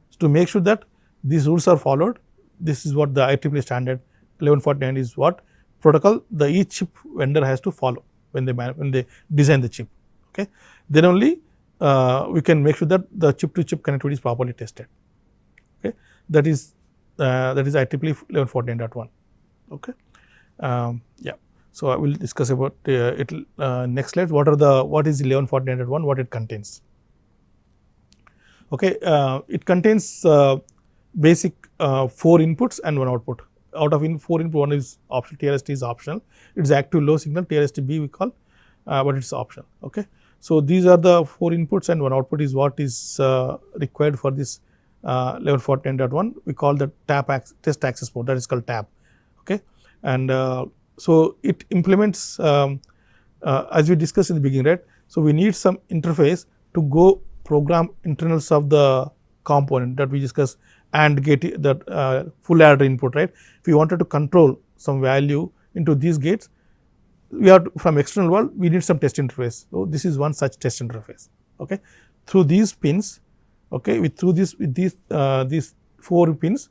So, to make sure that these rules are followed, this is what the IEEE standard 1149 is what protocol the each chip vendor has to follow when they design the chip. Okay. Then only we can make sure that the chip to chip connectivity is properly tested. Okay. That is IEEE 1149.1. Okay. Yeah. So, I will discuss about it next slide. What is 1149.1, what it contains. Okay. It contains basic 4 inputs and 1 output. Out of 4 input, 1 is optional, TRST is optional. It is active low signal, TRST-B we call, but it is optional. Okay. So, these are the 4 inputs and 1 output is what is required for this 1149.1. We call the test access port, that is called tab. Okay. And so, it implements as we discussed in the beginning, right. So, we need some interface to go program internals of the component that we discussed and get that full adder input, right. If we wanted to control some value into these gates, we are from external world, we need some test interface. So, this is one such test interface. Okay. Through these pins, okay, with these 4 pins,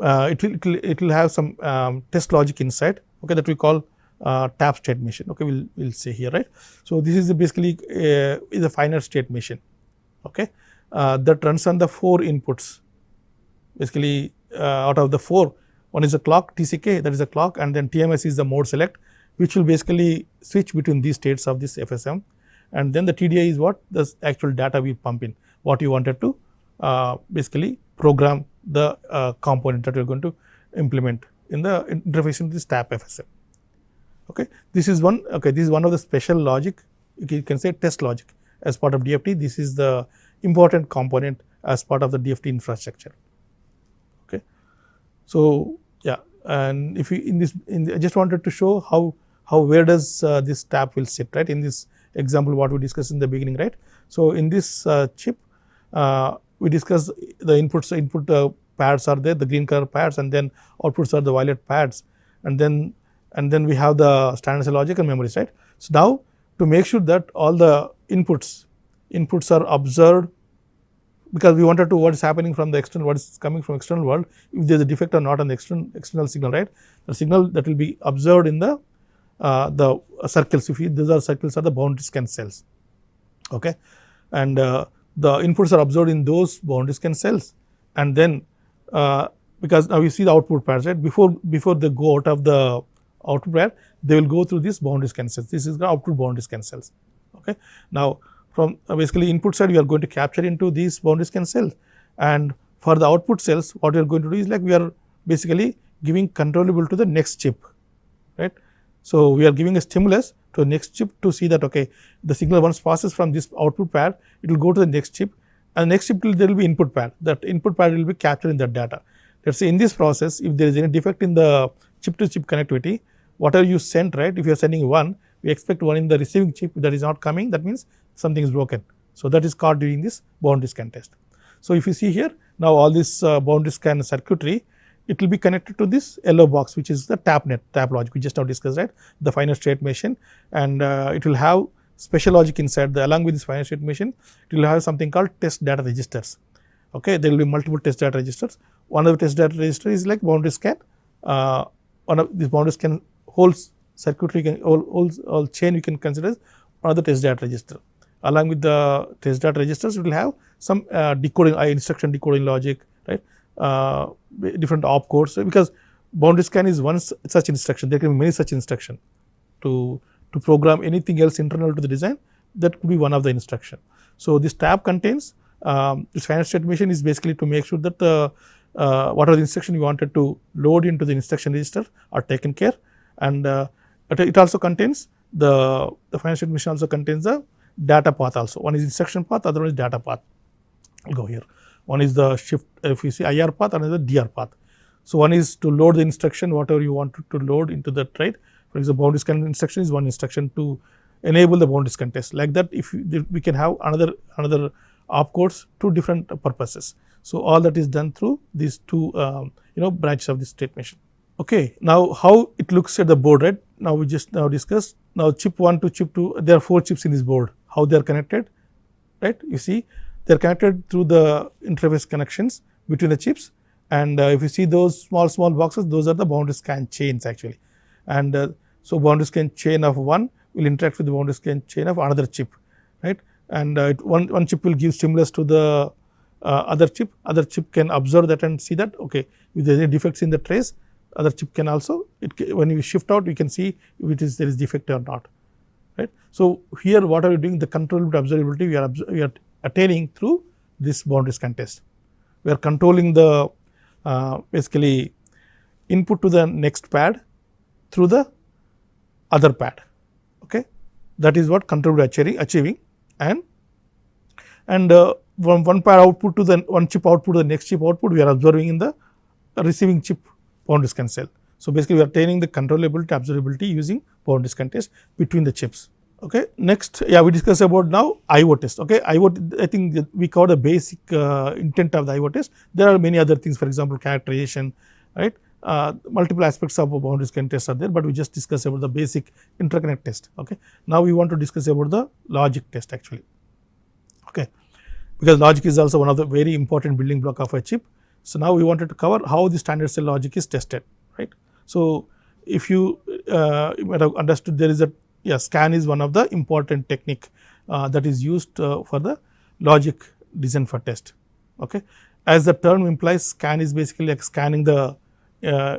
it will have some test logic inside. Okay, that we call tap state machine. Okay, we'll say here, right. So, this is basically is a finite state machine. Okay, that runs on the 4 inputs. Basically, out of the 4, one is a clock TCK, that is a clock, and then TMS is the mode select, which will basically switch between these states of this FSM, and then the TDI is what the actual data we pump in, what you wanted to basically program the component that you are going to implement in the interface in this tap FSM. Okay. This is one. Okay, this is one of the special logic. You can say test logic as part of DFT. This is the important component as part of the DFT infrastructure. Okay. So, yeah, and if we I just wanted to show how where does this tap will sit, right, in this example what we discussed in the beginning, right. So, in this chip we discussed the input pads are there, the green color pads, and then outputs are the violet pads, and then we have the standard cell logic and memories, right. So, now to make sure that all the inputs are observed, because we wanted to what is happening from the external, what is coming from external world, if there is a defect or not on the external signal, right, the signal that will be observed in the circles, if these are circles are the boundary scan cells. Okay. And the inputs are observed in those boundary scan cells, and then because now you see the output pads, right, before they go out of the output pad, they will go through these boundary scan cells. This is the output boundary scan cells. Okay. Now, from basically input side, we are going to capture into these boundary scan cells, and for the output cells, what we are going to do is like we are basically giving controllable to the next chip, right. So, we are giving a stimulus to the next chip to see that, okay, the signal once passes from this output pad, it will go to the next chip, and next chip there will be input pad. That input pad will be capturing that data. Let us say in this process, if there is any defect in the chip to chip connectivity, whatever you sent, right, if you are sending 1, we expect 1 in the receiving chip that is not coming, that means something is broken. So, that is caught during this boundary scan test. So, if you see here, now all this boundary scan circuitry, it will be connected to this yellow box, which is the tap logic we just now discussed, right, the finite state machine, and it will have special logic inside along with this finite state machine, it will have something called test data registers. Okay, there will be multiple test data registers. one of the test data register is like boundary scan. One of these boundary scan whole circuitry whole chain you can consider as one of the test data register. Along with the test data registers, it will have some decoding instruction decoding logic, right? Different opcodes, because boundary scan is one such instruction. There can be many such instruction to program anything else internal to the design. That could be one of the instruction. So this tab contains this final state machine is basically to make sure that whatever the instruction you wanted to load into the instruction register are taken care, and it also contains the final state machine also contains the data path also. One is instruction path, other one is data path. I'll go here. One is the shift, if you see IR path, another DR path. So one is to load the instruction whatever you want to load into that, right? For example, boundary scan instruction is one instruction to enable the boundary scan test. Like that, if we can have another opcodes to different purposes. So all that is done through these two branches of this state machine. Okay, now how it looks at the board, right? Now we just discussed. Now chip 1 to chip 2, there are 4 chips in this board. How they are connected, right? You see, they are connected through the interface connections between the chips, and if you see those small boxes, those are the boundary scan chains actually. And so boundary scan chain of one will interact with the boundary scan chain of another chip, right? And one chip will give stimulus to the other chip can observe that and see that, okay, if there is any defects in the trace, other chip can also, when you shift out, you can see if there is defect or not, right? So here what are we doing? The controllability observability we are attaining through this boundary scan test. We are controlling the basically input to the next pad through the other pad. Okay, that is what controllability achieving, and from one pad output to the one chip output to the next chip output, we are observing in the receiving chip boundary scan cell. So basically, we are attaining the controllability observability using boundary scan test between the chips. Okay, next, we discuss about now IO test. Okay, IO, I think we covered the basic intent of the IO test. There are many other things, for example, characterization, right? Multiple aspects of a boundary scan test are there, but we just discussed about the basic interconnect test. Okay, now we want to discuss about the logic test actually. Okay, because logic is also one of the very important building block of a chip. So now we wanted to cover how the standard cell logic is tested, right? So if you might have understood, there is a scan is one of the important technique that is used for the logic design for test. Okay, as the term implies, scan is basically like scanning the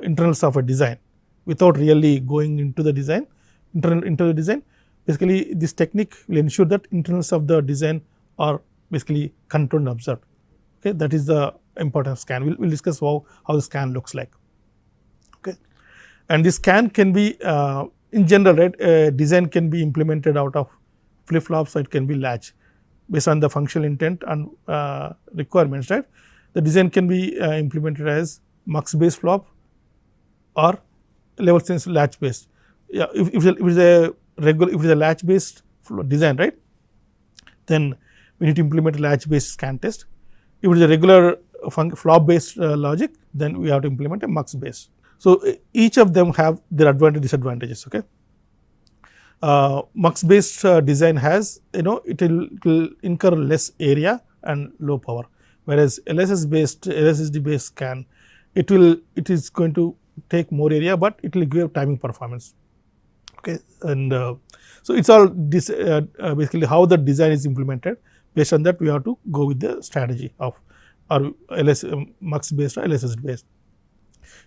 internals of a design without really going into the design. Into the design, basically this technique will ensure that internals of the design are basically controlled and observed. Okay, that is the importance of scan. We'll discuss how the scan looks like. Okay, and this scan can be in general, right, design can be implemented out of flip flops, or it can be latch based on the functional intent and requirements, right. The design can be implemented as mux based flop or level sense latch based. If it is a regular, if it is a latch based design, right, then we need to implement a latch based scan test. If it is a regular flop based logic, then we have to implement a mux based. So each of them have their advantages, disadvantages. Okay, mux based design has, it will incur less area and low power, whereas LSSD based scan, it is going to take more area, but it will give timing performance. Okay, and so it's all basically how the design is implemented. Based on that, we have to go with the strategy of mux based or LSSD based.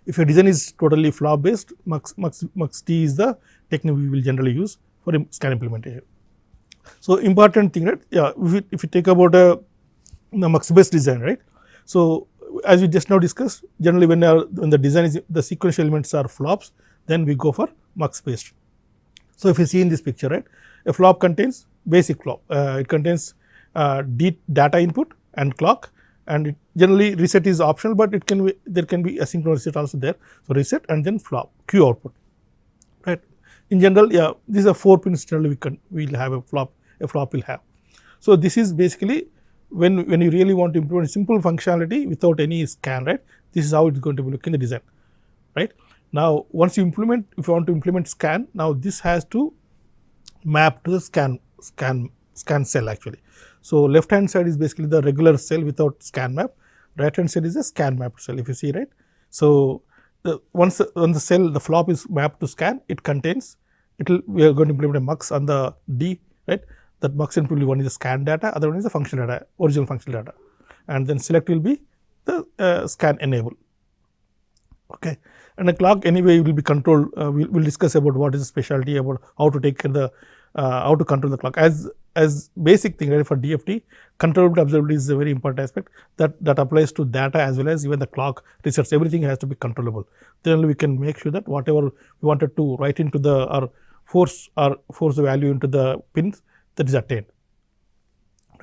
If your design is totally flop based, mux T is the technique we will generally use for scan implementation. So important thing, right? If you take about the mux based design, right? So as we just now discussed, generally when the design is the sequential elements are flops, then we go for mux based. So if you see in this picture, right, a flop contains basic flop. It contains data input and clock, and it generally reset is optional, but there can be asynchronous reset also there. So reset and then flop Q output, right. In general, these are 4 pins generally we'll have a flop will have. So this is basically when you really want to implement simple functionality without any scan, right, this is how it's going to be looking in the design, right. Now once you implement, if you want to implement scan, now this has to map to the scan cell actually. So left hand side is basically the regular cell without scan map. right hand side is a scan mapped cell, if you see, right. So, once the cell, the flop is mapped to scan, it contains, we are going to implement a mux on the D, right. That mux input will be one is the scan data, other one is the functional data, original functional data, and then select will be the scan enable. Okay. And the clock anyway will be controlled, we'll discuss about what is the specialty about how to take care of the, how to control the clock. As basic thing, right, for DFT, controllability observability is a very important aspect that applies to data as well as even the clock resets, everything has to be controllable. Then only we can make sure that whatever we wanted to write into the, or force the value into the pins, that is attained,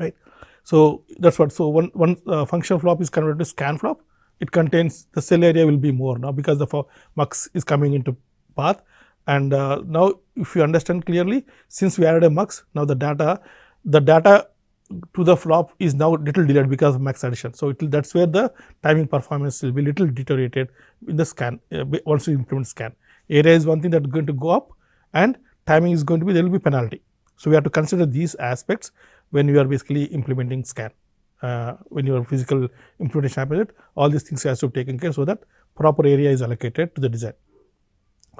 right. So, that is what, so one function flop is converted to scan flop, it contains the cell area will be more now because the mux is coming into path. And now if you understand clearly, since we added a mux, now the data to the flop is now little delayed because of mux addition. So, that is where the timing performance will be little deteriorated in the scan once you implement scan. Area is one thing that is going to go up and timing is going to be, there will be penalty. So, we have to consider these aspects when you are basically implementing scan. When your physical implementation happens, all these things has to be taken care so that proper area is allocated to the design.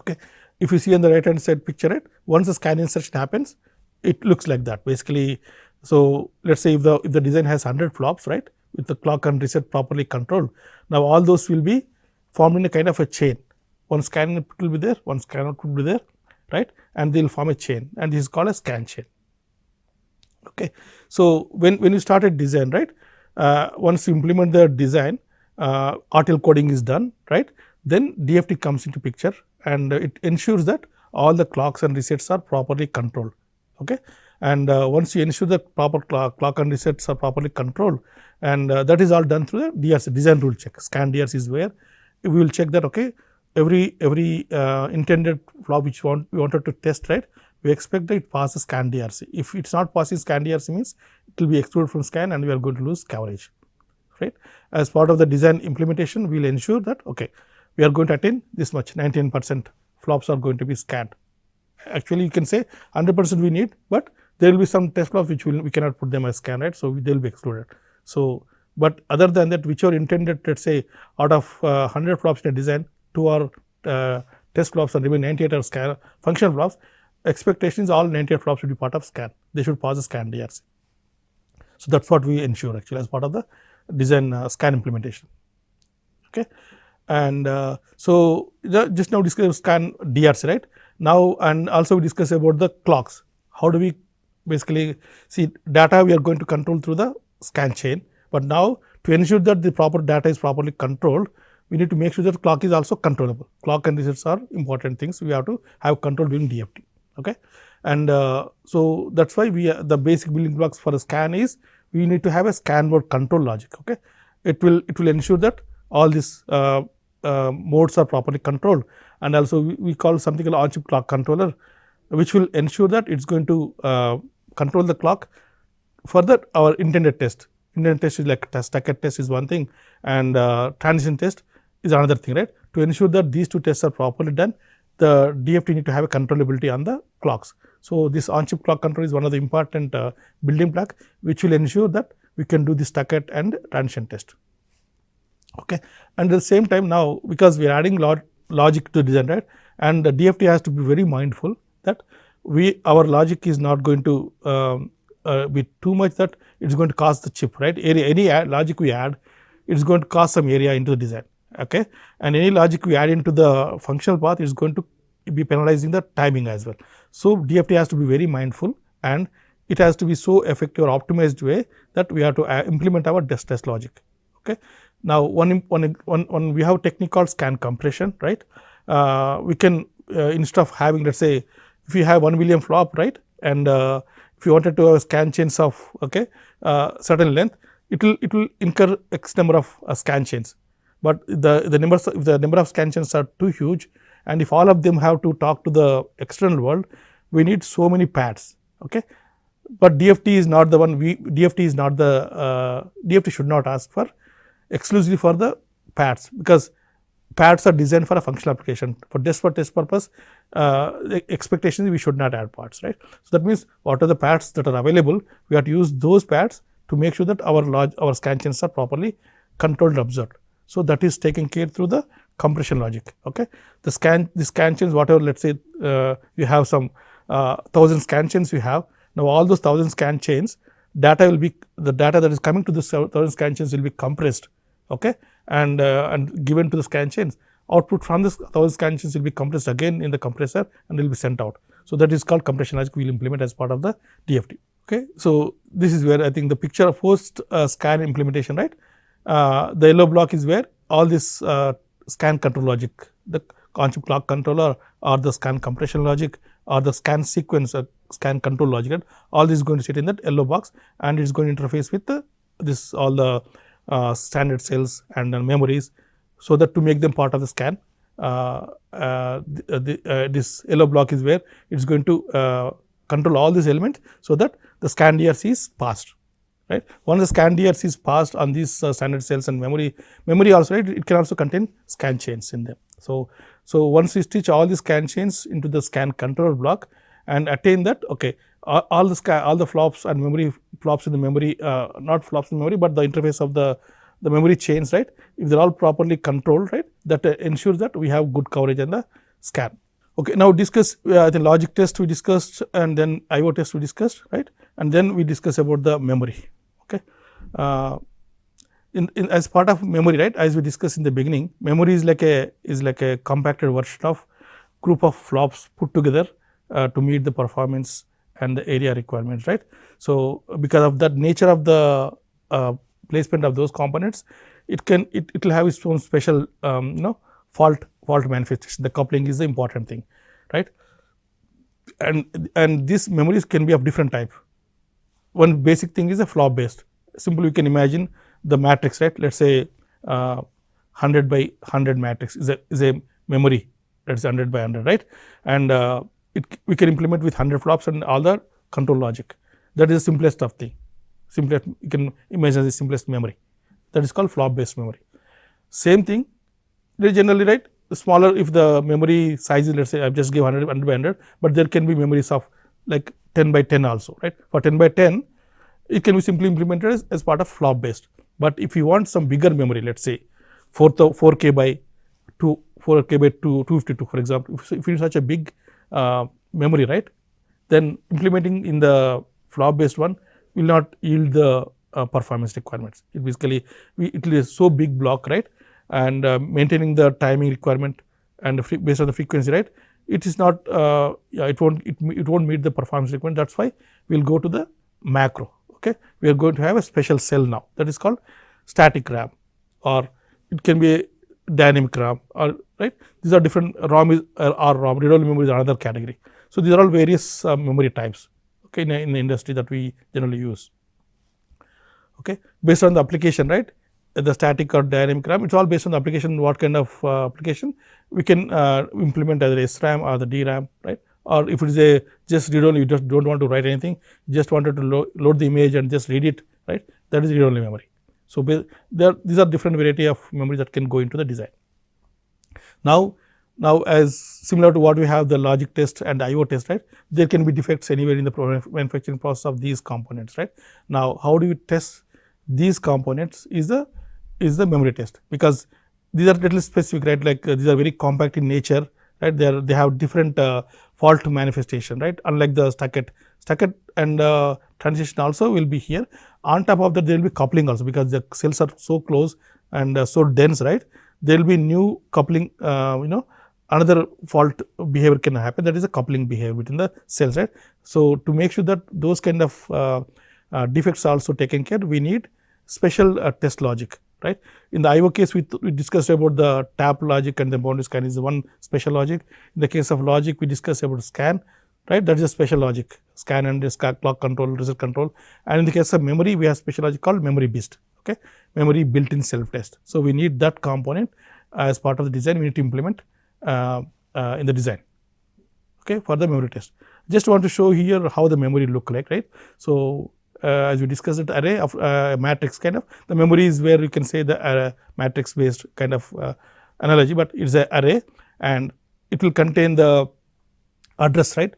Okay. If you see on the right hand side picture, right, once the scan insertion happens, it looks like that basically. So, let us say if the design has 100 flops, right, with the clock and reset properly controlled, now all those will be formed in a kind of a chain. One scan input will be there, one scan output will be there, right, and they will form a chain, and this is called a scan chain. Okay. So, when you start a design, right, once you implement the design, RTL coding is done, right, then DFT comes into picture and it ensures that all the clocks and resets are properly controlled. Okay. And once you ensure that proper clock and resets are properly controlled, and that is all done through the DRC, design rule check. Scan DRC is where we will check that, okay, every intended flop which we wanted to test, right, we expect that it passes scan DRC. If it is not passing scan DRC, means it will be excluded from scan and we are going to lose coverage, right. As part of the design implementation, we will ensure that, okay, we are going to attain this much, 99% flops are going to be scanned. Actually, you can say 100% we need, but there will be some test flops which we cannot put them as scan, right. So, they will be excluded. So, but other than that, which are intended, let us say out of 100 flops in a design, 2 are test flops and remain 98 are scan function flops. Expectations all 98 flops should be part of scan, they should pass the scan DRC. So, that is what we ensure actually as part of the design scan implementation. Okay. And so, just now discuss scan DRC, right. Now, and also we discuss about the clocks. How do we basically see data we are going to control through the scan chain, but now to ensure that the proper data is properly controlled, we need to make sure that clock is also controllable. Clock and resets are important things we have to have control during DFT. Okay. And so, that is why the basic building blocks for a scan is we need to have a scan mode control logic. Okay. It will ensure that all these modes are properly controlled, and also we call something called on-chip clock controller, which will ensure that it is going to control the clock for that our intended test. Intended test is like stacked test is one thing, and transition test is another thing, right. To ensure that these two tests are properly done, the DFT need to have a controllability on the clocks. So, this on-chip clock control is one of the important building block which will ensure that we can do the stacked and transition test. Okay. And at the same time, now because we are adding logic to design, right, and the DFT has to be very mindful that our logic is not going to be too much that it is going to cost the chip, right. Any logic we add, it is going to cost some area into the design. Okay. And any logic we add into the functional path is going to be penalizing the timing as well. So, DFT has to be very mindful and it has to be so effective or optimized way that we have to implement our test logic. Okay. Now, we have a technique called scan compression, right. We can instead of having, let us say, if you have 1 million flop, right, and if you wanted to have scan chains of certain length, it will incur X number of scan chains. But if the number of scan chains are too huge, and if all of them have to talk to the external world, we need so many pads. Okay. But DFT is not the one. DFT is not the DFT should not ask for exclusively for the pads, because pads are designed for a functional application. For test purpose, the expectation is we should not add pads, right. So, that means what are the pads that are available, we have to use those pads to make sure that our scan chains are properly controlled and observed. So, that is taken care through the compression logic. Okay. The scan chains, whatever, let us say you have some 1000 scan chains you have. Now, all those 1000 scan chains data will be, the data that is coming to the 1000 scan chains will be compressed, okay, and given to the scan chains. Output from this 1000 scan chains will be compressed again in the compressor and will be sent out. So, that is called compression logic we will implement as part of the DFT. Okay. So, this is where I think the picture of post scan implementation, right. The yellow block is where all this scan control logic, the on-chip clock controller or the scan compression logic or the scan sequence scan control logic, right? All this is going to sit in that yellow box and it is going to interface with this all the standard cells and memories, so that to make them part of the scan, this yellow block is where it is going to control all these elements, so that the scan DRC is passed. Right. Once the scan DRC is passed on these standard cells and memory also, right, it can also contain scan chains in them. So, once we stitch all the scan chains into the scan controller block and attain that, okay, all the flops and memory flops in the memory, not flops in memory, but the interface of the memory chains, right, if they are all properly controlled, right, that ensures that we have good coverage in the scan. Okay, now discuss the logic test we discussed, and then IO test we discussed, right, and then we discuss about the memory. Okay. As part of memory, right, as we discussed in the beginning, memory is like a compacted version of group of flops put together to meet the performance and the area requirements, right. So, because of that nature of the placement of those components, it will have its own special fault manifestation. The coupling is the important thing, right, and these memories can be of different type. One basic thing is a flop based. Simply we can imagine the matrix, right. Let us say 100 by 100 matrix is a memory, that is 100 by 100, right, and we can implement with 100 flops and all the control logic. That is the simplest of thing. Simplest, you can imagine the simplest memory, that is called flop based memory. Same thing, they generally, right, smaller, if the memory size is, let us say I have just give 100 by 100, but there can be memories of like 10 by 10 also, right. For 10 by 10 it can be simply implemented as part of flop based, but if you want some bigger memory, let us say 4K by 252, for example, if it is such a big memory, right, then implementing in the flop based one will not yield the performance requirements. It basically it is so big block, right, and maintaining the timing requirement and based on the frequency, right, it is not it won't meet the performance requirement. That is why we will go to the macro. Okay, we are going to have a special cell now, that is called static RAM, or it can be a dynamic RAM, or right. These are different. ROM is ROM, read-only memory is another category. So, these are all various memory types, okay, in the industry that we generally use. Okay, based on the application, right, the static or dynamic RAM, it is all based on the application, what kind of application we can implement, either SRAM or the DRAM, right. Or if it is a just read only, you just do not want to write anything, just wanted to load the image and just read it, right, that is read only memory. So, these are different variety of memory that can go into the design. Now as similar to what we have the logic test and IO test, right, there can be defects anywhere in the manufacturing process of these components, right. Now, how do you test these components is the memory test, because these are little specific, right, like these are very compact in nature, right, they have different fault manifestation, right, unlike the stacked and transition also will be here. On top of that, there will be coupling also, because the cells are so close and so dense, right, there will be new coupling, another fault behavior can happen, that is a coupling behavior between the cells, right. So, to make sure that those kind of defects are also taken care, we need special test logic, right. In the IO case, we discussed about the tap logic and the boundary scan is one special logic. In the case of logic, we discussed about scan, right, that is a special logic, scan and clock control, result control, and in the case of memory, we have special logic called memory BIST, okay, memory built in self test. So, we need that component as part of the design, we need to implement in the design, okay, for the memory test. Just want to show here how the memory look like, right. So, as we discussed, the array of matrix kind of, the memory is where you can say the matrix based kind of analogy, but it is an array and it will contain the address, right.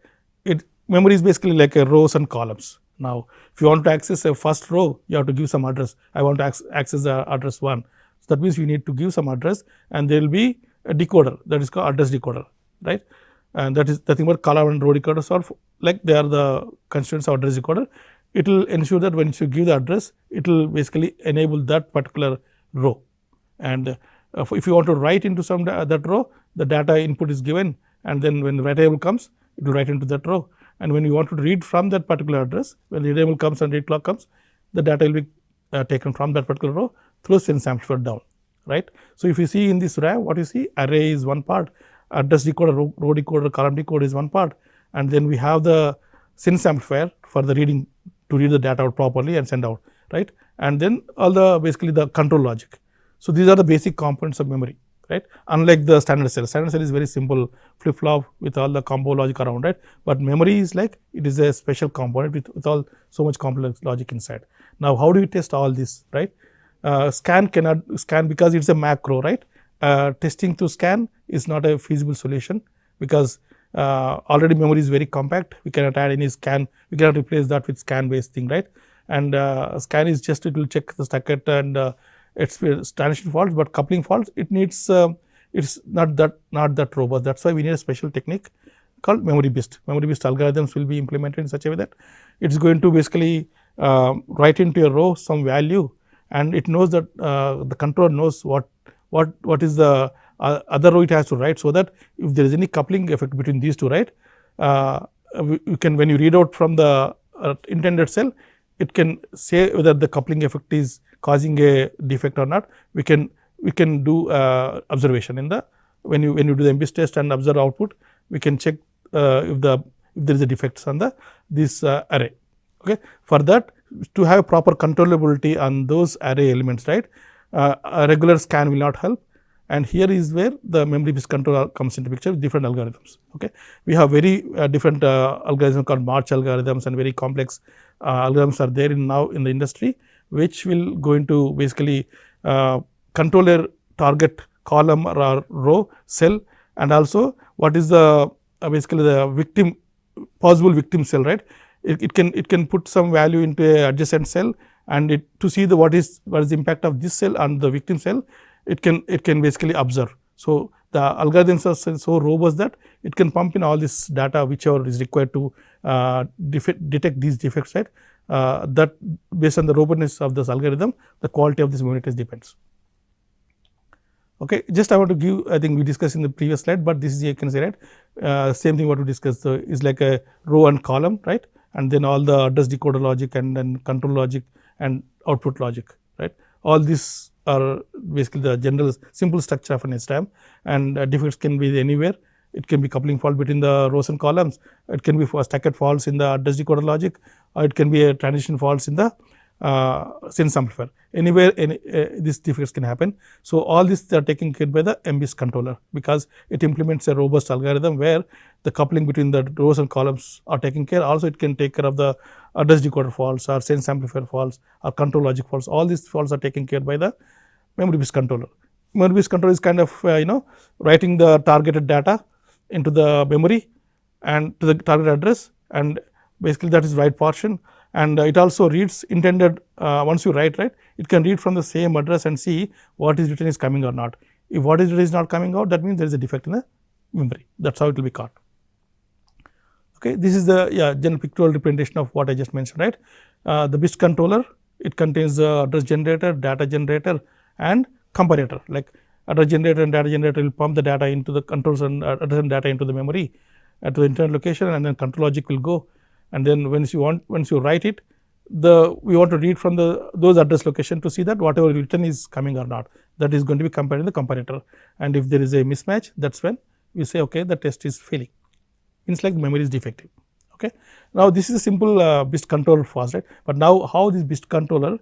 Memory is basically like a rows and columns, Now, if you want to access a first row, you have to give some address. I want to access the address 1. So, that means you need to give some address, and there will be a decoder, that is called address decoder, right. And that is the thing about column and row decoders are like they are the constituents of address decoder. It will ensure that when you give the address, it will basically enable that particular row. And if you want to write into some that row, the data input is given, and then when the write table comes, it will write into that row. And when you want to read from that particular address, when the read table comes and read clock comes, the data will be taken from that particular row through sense amplifier down, right. So, if you see in this RAM, what you see, array is one part, address decoder, row decoder, column decoder is one part, and then we have the sense amplifier for the reading, to read the data out properly and send out, right. And then all the basically the control logic. So, these are the basic components of memory, right. Unlike the standard cell is very simple flip flop with all the combo logic around, right. But memory is like, it is a special component with all so much complex logic inside. Now, how do we test all this, right. Scan cannot scan because it is a macro, right. Testing through scan is not a feasible solution, because already memory is very compact. We cannot add any scan, we cannot replace that with scan based thing, right. And scan is just, it will check the stacket and its transition faults, but coupling faults, it needs it's not that robust. That's why we need a special technique called memory based. Memory based algorithms will be implemented in such a way that it's going to basically write into a row some value, and it knows that the controller knows what is the other row it has to write, so that if there is any coupling effect between these two, right, you can, when you read out from the intended cell, it can say whether the coupling effect is causing a defect or not. We can do observation in the, when you do the MBIS test and observe output, we can check if there is a defects on this array. Okay. For that, to have proper controllability on those array elements, right, a regular scan will not help, and here is where the memory based control comes into picture with different algorithms. Okay. We have very different algorithms called March algorithms, and very complex algorithms are there now in the industry, which will go into basically control a target column or row cell, and also what is the basically the possible victim cell, right. It can put some value into a adjacent cell, and to see what is the impact of this cell on the victim cell, it can basically observe. So, the algorithms are so robust that it can pump in all this data whichever is required to detect these defects, right. That based on the robustness of this algorithm, the quality of this memory test depends. Okay. Just I want to give, I think we discussed in the previous slide, but this is, you can say, right, same thing what we discussed is like a row and column, right, and then all the address decoder logic and then control logic and output logic, right. All these are basically the general simple structure of an SRAM, and defects can be anywhere. It can be coupling fault between the rows and columns, it can be for stacked faults in the address decoder logic, or it can be a transition faults in the sense amplifier. Anywhere these defects can happen. So, all this they are taken care by the MBIS controller, because it implements a robust algorithm where the coupling between the rows and columns are taken care. Also, it can take care of the address decoder faults or sense amplifier faults or control logic faults. All these faults are taken care by the memory based controller. Memory based controller is kind of writing the targeted data into the memory and to the target address, and basically that is write portion, and it also reads intended once you write, right, it can read from the same address and see what is written is coming or not. If what is written is not coming out, that means there is a defect in the memory. That is how it will be caught. Okay. This is the general pictorial representation of what I just mentioned, right. The BIST controller, it contains the address generator, data generator and comparator. Like address generator and data generator will pump the data into the controls and address and data into the memory to the internal location, and then control logic will go, and then once you write it, we want to read from those address location to see that whatever written is coming or not. That is going to be compared in the comparator, and if there is a mismatch, that is when we say okay, the test is failing, means like memory is defective. Okay. Now, this is a simple BIST controller fast, right, but now how this BIST controller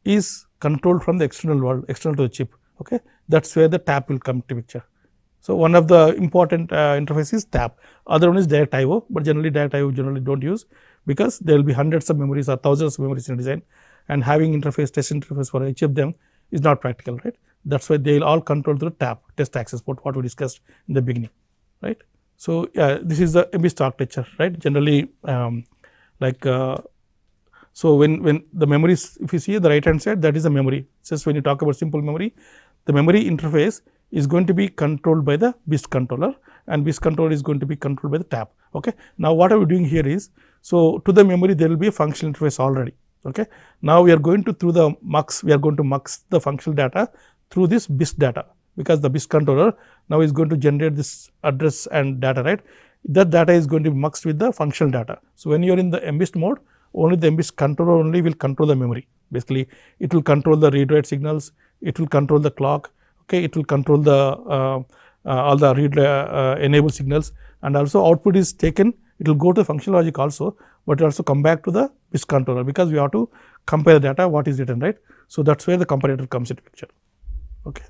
is controlled from the external world, external to the chip. Okay. That is where the tap will come to picture. So, one of the important interface is tap, other one is direct IO, but generally direct IO generally do not use, because there will be hundreds of memories or thousands of memories in design, and having test interface for each of them is not practical, right. That is why they will all control through tap, test access port, what we discussed in the beginning, right. So, this is the MBIST architecture, right. Generally like So, when the memory is, if you see the right hand side, that is the memory. Just when you talk about simple memory, the memory interface is going to be controlled by the BIST controller, and BIST controller is going to be controlled by the tap. Okay. Now, what are we doing here is, so to the memory there will be a functional interface already. Okay. Now, we are going to, through the mux, we are going to mux the functional data through this BIST data, because the BIST controller now is going to generate this address and data, right. That data is going to be muxed with the functional data. So, when you are in the MBIST mode, only the MBIST controller only will control the memory. Basically, it will control the read write signals, it will control the clock, okay, it will control the all the read enable signals, and also output is taken, it will go to the functional logic also, but it also come back to the BIST controller, because we have to compare the data what is written, right. So, that is where the comparator comes into picture. Okay.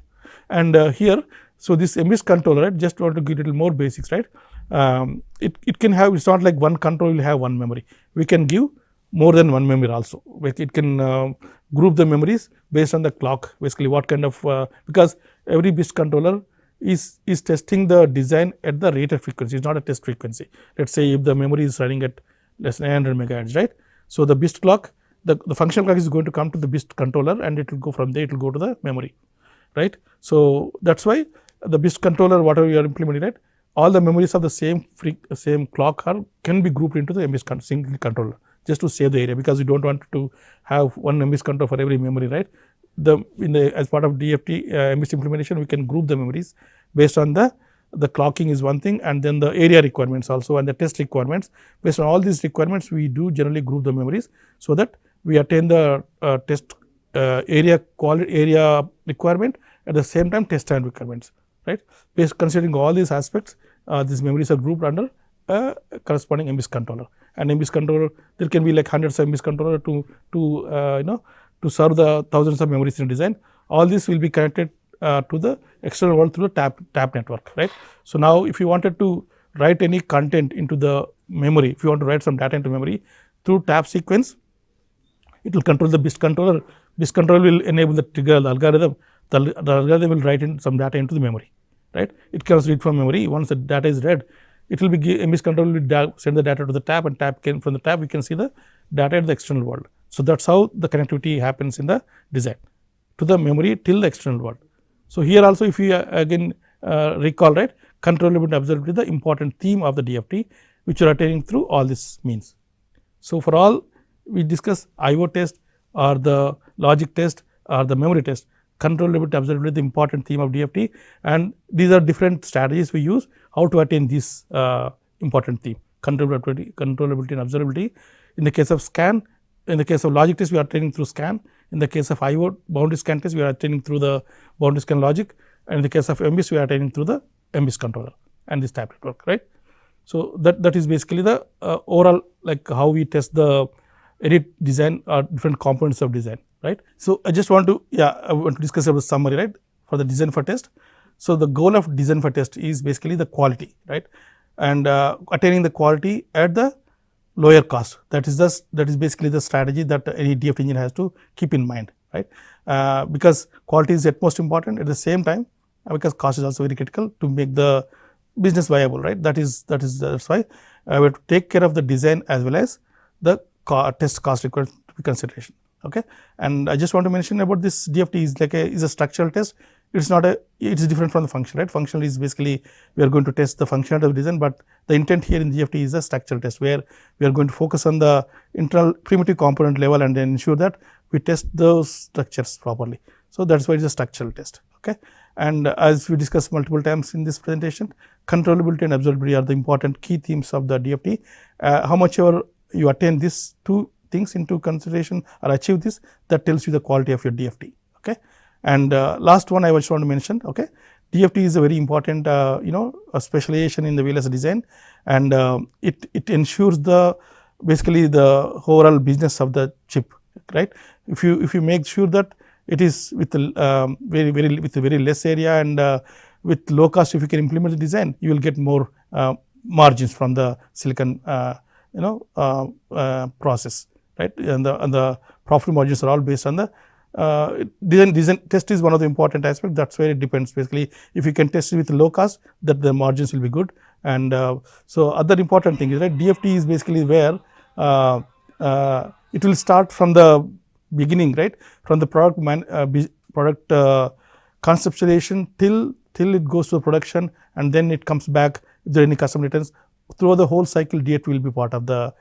And here, so this MBIST controller, right, just want to give a little more basics, right. It can have, it is not like one controller will have one memory, we can give more than one memory also. It can group the memories based on the clock, basically what kind of, because every BIST controller is testing the design at the rated frequency, it is not a test frequency. Let us say if the memory is running at less than 900 megahertz, right. So, the BIST clock, the functional clock is going to come to the BIST controller, and it will go from there, it will go to the memory, right. So, that is why the BIST controller, whatever you are implementing, right, all the memories of the same clock can be grouped into the MBIST single controller, just to save the area, because we do not want to have one MBIST controller for every memory, right. As part of DFT MBIST implementation, we can group the memories based on the clocking is one thing, and then the area requirements also, and the test requirements. Based on all these requirements, we do generally group the memories, so that we attain the test area requirement, at the same time test time requirements, right. Considering all these aspects, these memories are grouped under a corresponding MBIST controller. And MBIST controller, there can be like hundreds of MBIST controller to serve the thousands of memories in design. All this will be connected to the external world through the tap network, right. So, now if you wanted to write any content into the memory, if you want to write some data into memory through tap sequence, it will control the BIST controller. BIST controller will enable the trigger, the algorithm. The algorithm will write in some data into the memory, right. It can read from memory. Once the data is read, it will be MBIST controller will send the data to the tap, and from the tap we can see the data at the external world. So, that is how the connectivity happens in the design to the memory till the external world. So, here also if you again recall, right, controllability and observability is the important theme of the DFT, which you are attaining through all these means. So, for all we discuss IO test or the logic test or the memory test, controllability and observability is the important theme of DFT, and these are different strategies we use how to attain this important theme, controllability and observability. In the case of scan, in the case of logic test, we are attaining through scan. In the case of IO boundary scan test, we are attaining through the boundary scan logic, and in the case of MBIST, we are attaining through the MBIST controller and this tap network, right. So, that is basically the overall, like how we test the edit design or different components of design, right. So, I just want to discuss about summary, right, for the design for test. So, the goal of design for test is basically the quality, right, and attaining the quality at the lower cost. That is basically the strategy that any DFT engineer has to keep in mind, right, because quality is at most important. At the same time, because cost is also very critical to make the business viable, right. That's why we have to take care of the design as well as the test cost required to be consideration. Okay. And I just want to mention about this DFT is a structural test. It's not it is different from the functional, right. Functional is basically we are going to test the functionality of the design, but the intent here in DFT is a structural test, where we are going to focus on the internal primitive component level and then ensure that we test those structures properly. So, that is why it is a structural test. Okay. And as we discussed multiple times in this presentation, controllability and observability are the important key themes of the DFT. How much ever you attain these two things into consideration or achieve this, that tells you the quality of your DFT. Okay. And last one I just want to mention, okay, DFT is a very important a specialization in the VLSI design, and it ensures basically the overall business of the chip, right. If you make sure that it is with very less area and with low cost, if you can implement the design, you will get more margins from the silicon process, right, and the profit margins are all based on the design test is one of the important aspects. That is where it depends. Basically, if you can test it with low cost, that the margins will be good. And so, other important thing is, right, DFT is basically where it will start from the beginning, right, from the product conceptualization till it goes to production, and then it comes back if there are any customer returns. Throughout the whole cycle, DFT will be part of the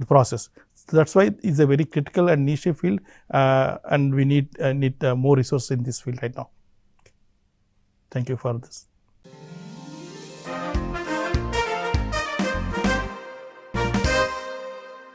process. So that's why it is a very critical and niche field, and we need more resources in this field right now. Thank you for this.